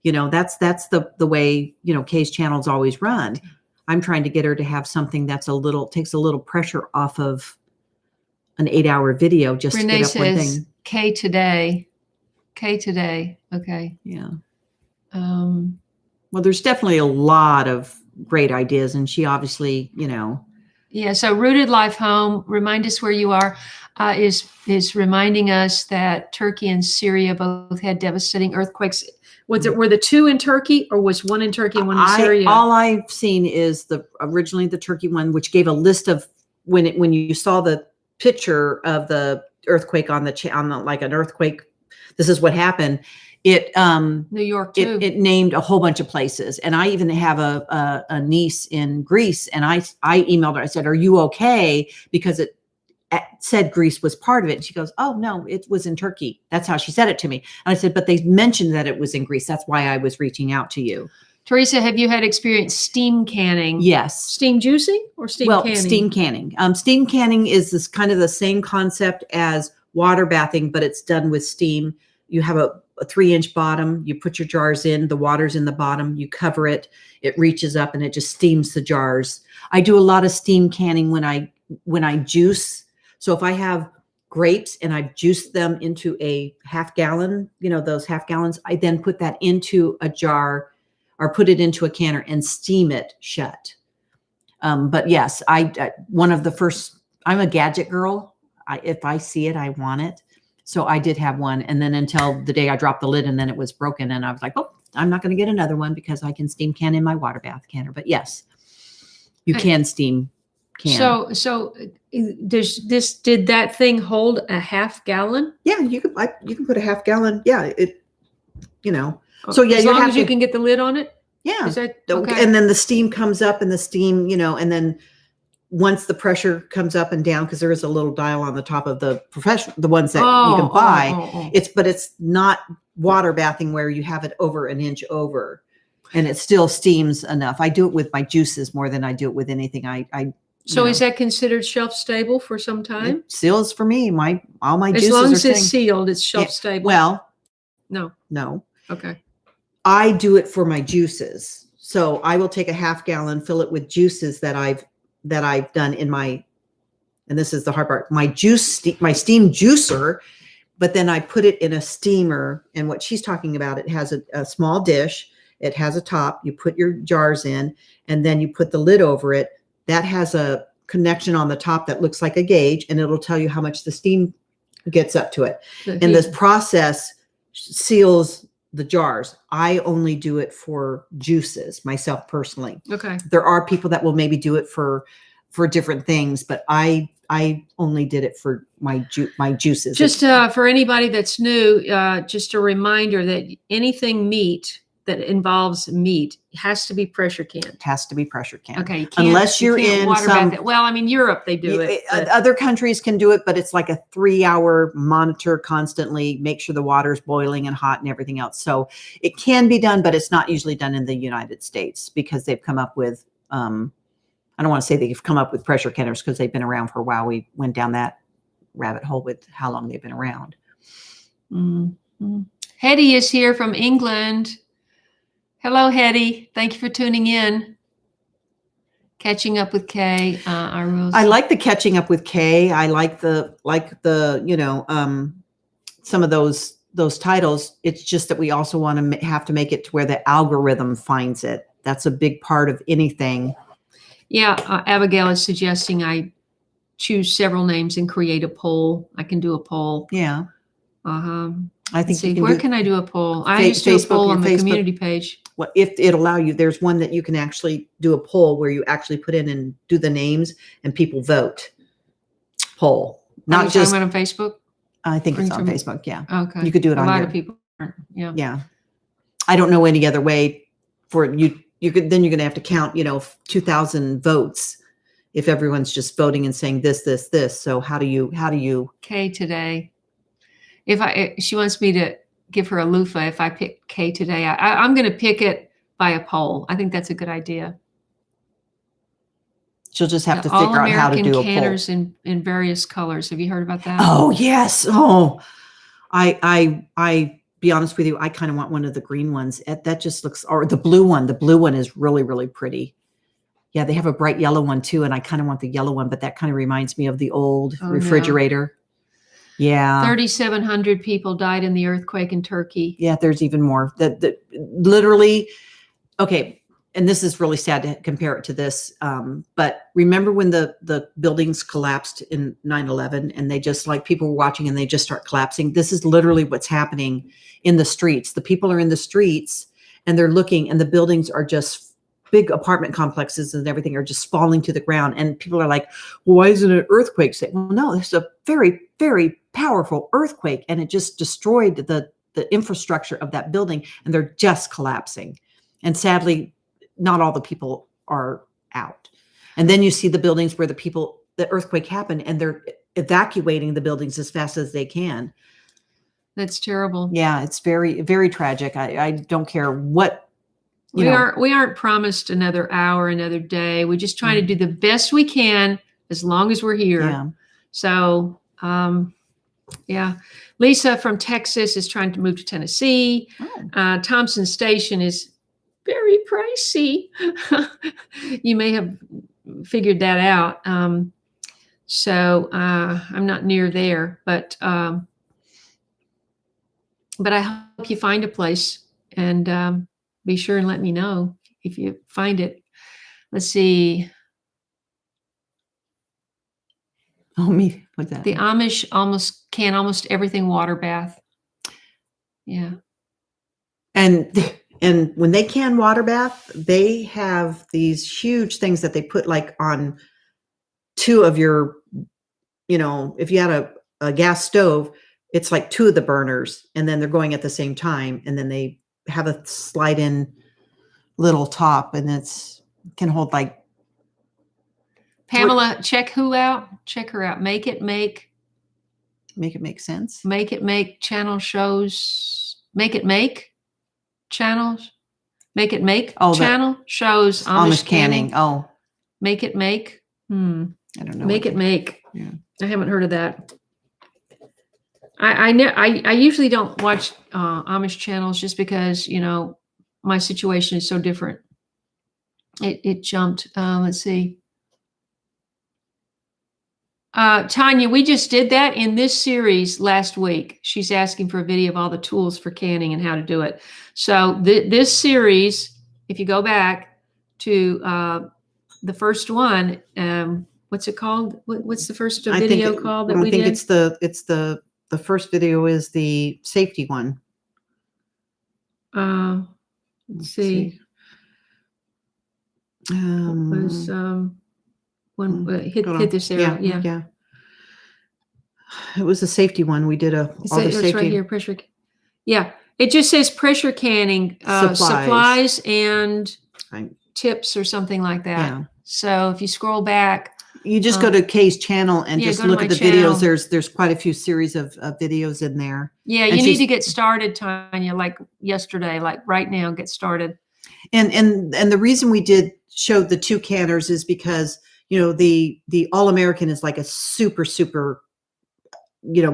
That's the way, Kaye's channel's always run. I'm trying to get her to have something that's takes a little pressure off of an 8-hour video just Renee to get up one says, thing. Kaye today. Okay. Yeah. Well, there's definitely a lot of great ideas, and she obviously, Yeah. So Rooted Life Home, remind us where you are, is reminding us that Turkey and Syria both had devastating earthquakes. Were the two in Turkey, or was one in Turkey and one in Syria? All I've seen is originally the Turkey one, which gave a list of when you saw the picture of the earthquake on like an earthquake, this is what happened. It New York too. It named a whole bunch of places, and I even have a niece in Greece, and I emailed her. I said, "Are you okay?" Because it said Greece was part of it. And she goes, "Oh no, it was in Turkey." That's how she said it to me. And I said, "But they mentioned that it was in Greece. That's why I was reaching out to you." Teresa, have you had experience steam canning? Yes. Steam juicing or steam canning? Steam canning. Steam canning is this kind of the same concept as water bathing, but it's done with steam. You have a 3-inch bottom. You put your jars in. The water's in the bottom. You cover it. It reaches up and it just steams the jars. I do a lot of steam canning when I juice. So if I have grapes and I've juiced them into a half gallon, those half gallons, I then put that into a jar or put it into a canner and steam it shut. But yes, one of the first, I'm a gadget girl. If I see it, I want it. So I did have one. And then until the day I dropped the lid and then it was broken. And I was like, oh, I'm not going to get another one because I can steam can in my water bath canner. But yes, you can steam can. So did that thing hold a half gallon? Yeah, you can put a half gallon. Yeah, So yeah, as long as you can get the lid on it. Yeah. Is that okay? And then the steam comes up, and the steam, and then once the pressure comes up and down, because there is a little dial on the top of the ones that you can buy. But it's not water bathing where you have it over an inch over, and it still steams enough. I do it with my juices more than I do it with anything. So is that considered shelf stable for some time? It seals for me. All my juices as long as are it's sealed, it's shelf stable. Well, no. Okay. I do it for my juices. So I will take a half gallon, fill it with juices that I've done in my, and this is the hard part, my steam juicer, but then I put it in a steamer. And what she's talking about, it has a small dish. It has a top. You put your jars in, and then you put the lid over it. That has a connection on the top that looks like a gauge, and it'll tell you how much the steam gets up to it. And this process seals the jars. I only do it for juices myself personally. Okay. There are people that will maybe do it for different things, but I only did it for my juices. Just for anybody that's new, just a reminder that anything meat that involves meat has to be pressure canned. It has to be pressure canned. Okay. Unless you're in some, well, I mean, Europe, they do it. Other countries can do it, but it's like a 3-hour monitor constantly, make sure the water's boiling and hot and everything else. So it can be done, but it's not usually done in the United States because they've come up with, I don't want to say they've come up with pressure canners because they've been around for a while. We went down that rabbit hole with how long they've been around. Mm-hmm. Hetty is here from England. Hello, Hetty. Thank you for tuning in. Catching up with Kaye. Our rules. I like the catching up with Kaye. I like the some of those titles. It's just that we also want to have to make it to where the algorithm finds it. That's a big part of anything. Yeah, Abigail is suggesting I choose several names and create a poll. I can do a poll. Yeah. I think where can I do a poll? I used to do a poll on the community page. Well, if it'll allow you, there's one that you can actually do a poll where you actually put in and do the names and people vote. Poll, not just on Facebook. I think it's on Facebook. Yeah. Okay. You could do it on a lot here. of people. Yeah. Yeah. I don't know any other way for you. You're going to have to count, 2,000 votes if everyone's just voting and saying this. So how do you, Kaye today. If she wants me to give her a loofah, if I pick Kaye today, I'm going to pick it by a poll. I think that's a good idea. she'll just have The to figure out how to do a poll. canners in various colors. Have you heard about that? Oh yes. Oh, I be honest with you, I kind of want one of the green ones. That just looks, or the blue one. The blue one is really, really pretty. Yeah, they have a bright yellow one too, and I kind of want the yellow one, but that kind of reminds me of the old refrigerator. No. Yeah. 3,700 people died in the earthquake in Turkey. Yeah, there's even more. That literally, okay, and this is really sad to compare it to this, but remember when the buildings collapsed in 9/11 and they just, like, people were watching and they just start collapsing? This is literally what's happening in the streets. The people are in the streets and they're looking, and the buildings are just big apartment complexes and everything are just falling to the ground. And people are like, well, why isn't it an earthquake? Well, no, it's a very, very powerful earthquake, and it just destroyed the infrastructure of that building, and they're just collapsing. And sadly, not all the people are out. And then you see the buildings where the earthquake happened, and they're evacuating the buildings as fast as they can. That's terrible. Yeah, it's very, very tragic. I don't care what. We aren't promised another hour, another day. We're just trying to do the best we can as long as we're here. Yeah. So, yeah. Lisa from Texas is trying to move to Tennessee. Oh. Thompson Station is very pricey. You may have figured that out. So I'm not near there, but I hope you find a place, and be sure and let me know if you find it. Let's see. Oh, me. What's that? The Amish almost everything water bath. Yeah. And when they can water bath, they have these huge things that they put, like, on two of your, if you had a gas stove, it's like two of the burners, and then they're going at the same time. And then they have a slide in little top, and can hold like. Pamela, check her out. Make it make sense. Make it make channel shows. Make it make channels. Make it make channel shows. Amish canning. Oh, make it make. I don't know. Make it make. Yeah. I haven't heard of that. I usually don't watch Amish channels just because, my situation is so different. It jumped. Let's see. Tanya, we just did that in this series last week. She's asking for a video of all the tools for canning and how to do it. So this series, if you go back to the first one, what's it called? What's the first video called that we did? It's the first video is the safety one. Let's see. It was when hit this area. Yeah. It was a safety one. We did it's right here. Pressure. Yeah. It just says pressure canning supplies and tips or something like that. Yeah. So if you scroll back, you just go to Kaye's channel and just look at the videos. There's quite a few series of videos in there. Yeah, you need to get started, Tanya, like yesterday, like right now, get started. And the reason we did show the two canners is because, the All-American is like a super, super,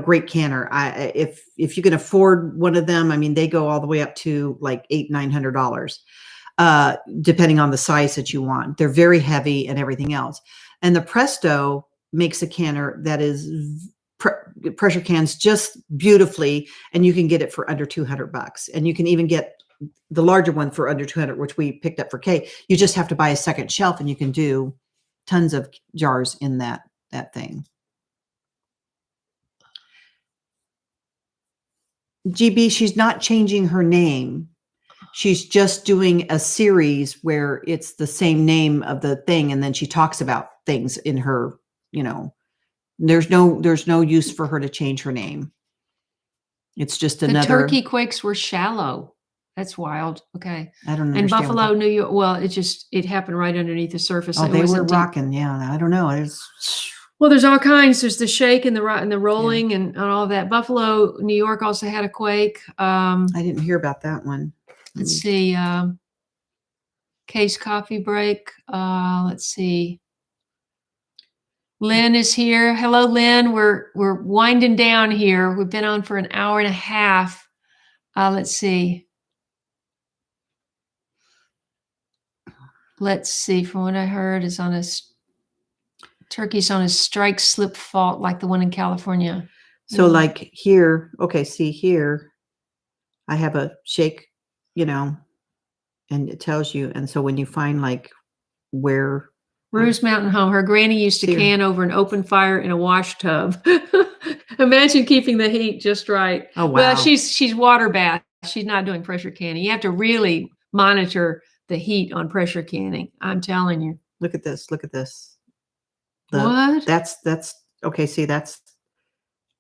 great canner. If you can afford one of them, I mean, they go all the way up to like $800-900, depending on the size that you want. They're very heavy and everything else. And the Presto makes a canner that is pressure cans just beautifully, and you can get it for under $200. And you can even get the larger one for under $200, which we picked up for Kaye. You just have to buy a second shelf, and you can do tons of jars in that thing. GB, she's not changing her name. She's just doing a series where it's the same name of the thing, and then she talks about things in her, there's no use for her to change her name. It's just another. The turkey quakes were shallow. That's wild. Okay. I don't And understand. what Buffalo, New York. Well, it happened right underneath the surface. Oh, It they were wasn't deep. rocking. Yeah, I don't know. Well, there's all kinds. There's the shake and the rolling and all that. Buffalo, New York also had a quake. I didn't hear about that one. Let's see. Case coffee break. Let's see. Lynn is here. Hello, Lynn. We're winding down here. We've been on for an hour and a half. Let's see. Let's see. From what I heard, is on a turkey's on a strike slip fault like the one in California. So like here, okay, see here, I have a shake, and it tells you. And so when you find like where Rue's Mountain Home, her granny used to can over an open fire in a wash tub. Imagine keeping the heat just right. Oh, wow. Well, she's water bath. She's not doing pressure canning. You have to really monitor the heat on pressure canning. I'm telling you. Look at this. Look at this. What? That's okay. See, that's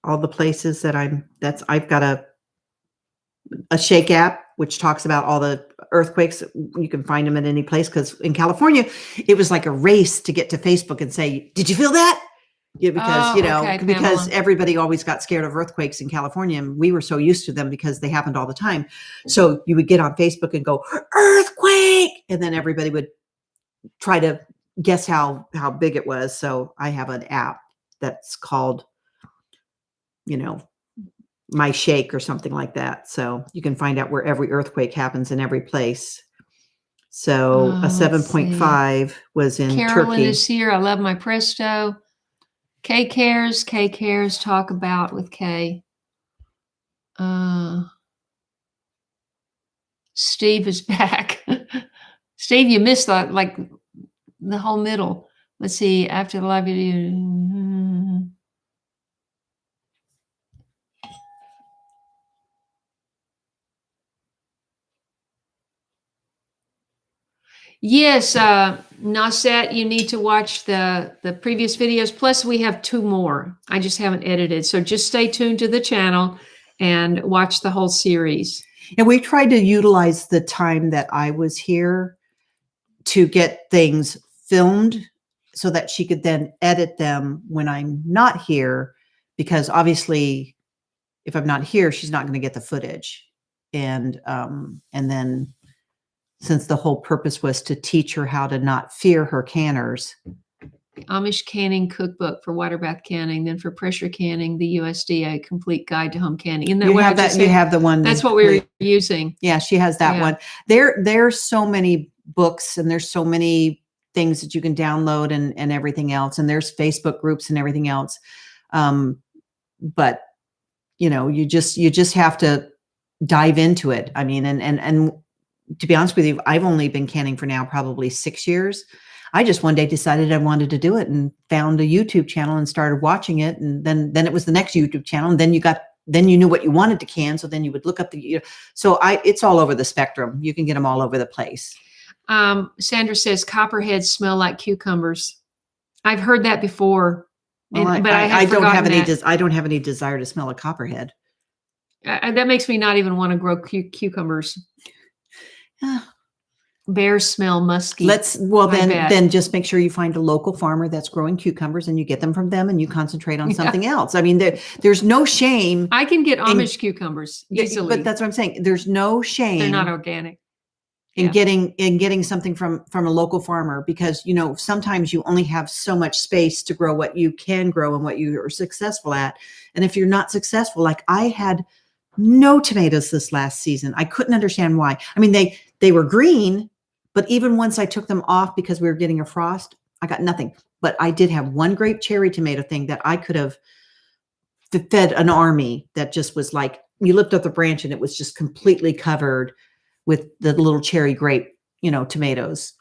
all the places that I've got a shake app, which talks about all the earthquakes. You can find them at any place. Cause in California, it was like a race to get to Facebook and say, did you feel that? Yeah, because, okay, because Pamela. everybody always got scared of earthquakes in California. And we were so used to them because they happened all the time. So you would get on Facebook and go, earthquake. And then everybody would try to guess how big it was. So I have an app that's called, My Shake or something like that. So you can find out where every earthquake happens in every place. So a 7.5 was in Carolyn Turkey. is here. I love my Presto. Kaye cares. Talk about with Kaye. Steve is back. Steve, you missed the whole middle. Let's see. After the live video. Yes, Nasset, you need to watch the previous videos. Plus, we have 2 more. I just haven't edited. So just stay tuned to the channel and watch the whole series. And we tried to utilize the time that I was here to get things filmed so that she could then edit them when I'm not here, because obviously if I'm not here, she's not going to get the footage. And then since the whole purpose was to teach her how to not fear her canners. Amish canning cookbook for water bath canning, then for pressure canning, the USDA complete guide to home canning. Isn't that You what have I that. just You said? have the one. That's what we were using. Yeah, she has that one. There's so many books and there's so many things that you can download and everything else. And there's Facebook groups and everything else. But you just have to dive into it. I mean, and to be honest with you, I've only been canning for now probably 6 years. I just one day decided I wanted to do it and found a YouTube channel and started watching it. And then it was the next YouTube channel. And then you knew what you wanted to can. So then you would look up it's all over the spectrum. You can get them all over the place. Sandra says copperheads smell like cucumbers. I've heard that before. Well, I don't have any desire to smell a copperhead. That makes me not even want to grow cucumbers. Bears smell musky. Then just make sure you find a local farmer that's growing cucumbers and you get them from them and you concentrate on something else. I mean, there's no shame. I can get Amish cucumbers easily. But that's what I'm saying. There's no shame. They're not organic. In getting something from a local farmer, because sometimes you only have so much space to grow what you can grow and what you are successful at. And if you're not successful, like I had no tomatoes this last season. I couldn't understand why. I mean, they were green, but even once I took them off because we were getting a frost, I got nothing. But I did have one grape cherry tomato thing that I could have fed an army that just was like, you lift up the branch and it was just completely covered with the little cherry grape, tomatoes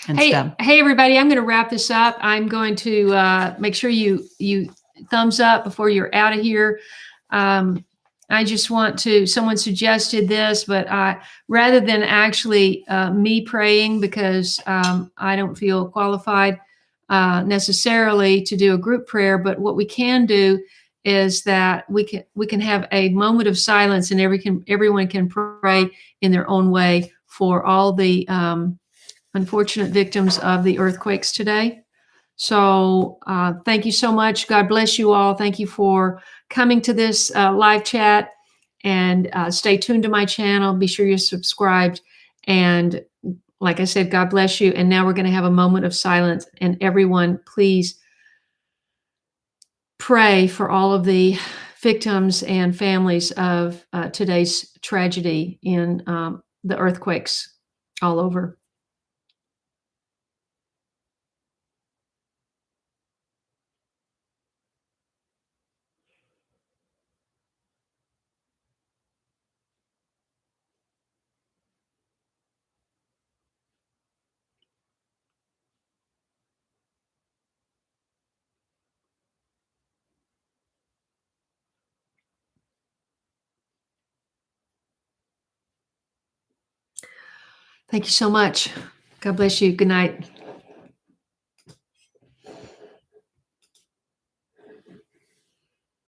and stuff. Hey, everybody, I'm going to wrap this up. I'm going to make sure you thumbs up before you're out of here. I just want to, someone suggested this, but rather than actually me praying, because I don't feel qualified necessarily to do a group prayer, but what we can do is that we can have a moment of silence and everyone can pray pray in their own way for all the unfortunate victims of the earthquakes today. So thank you so much. God bless you all. Thank you for coming to this live chat, and stay tuned to my channel. Be sure you're subscribed. And like I said, God bless you. And now we're going to have a moment of silence. And everyone, please pray for all of the victims and families of today's tragedy in the earthquakes all over. Thank you so much. God bless you. Good night.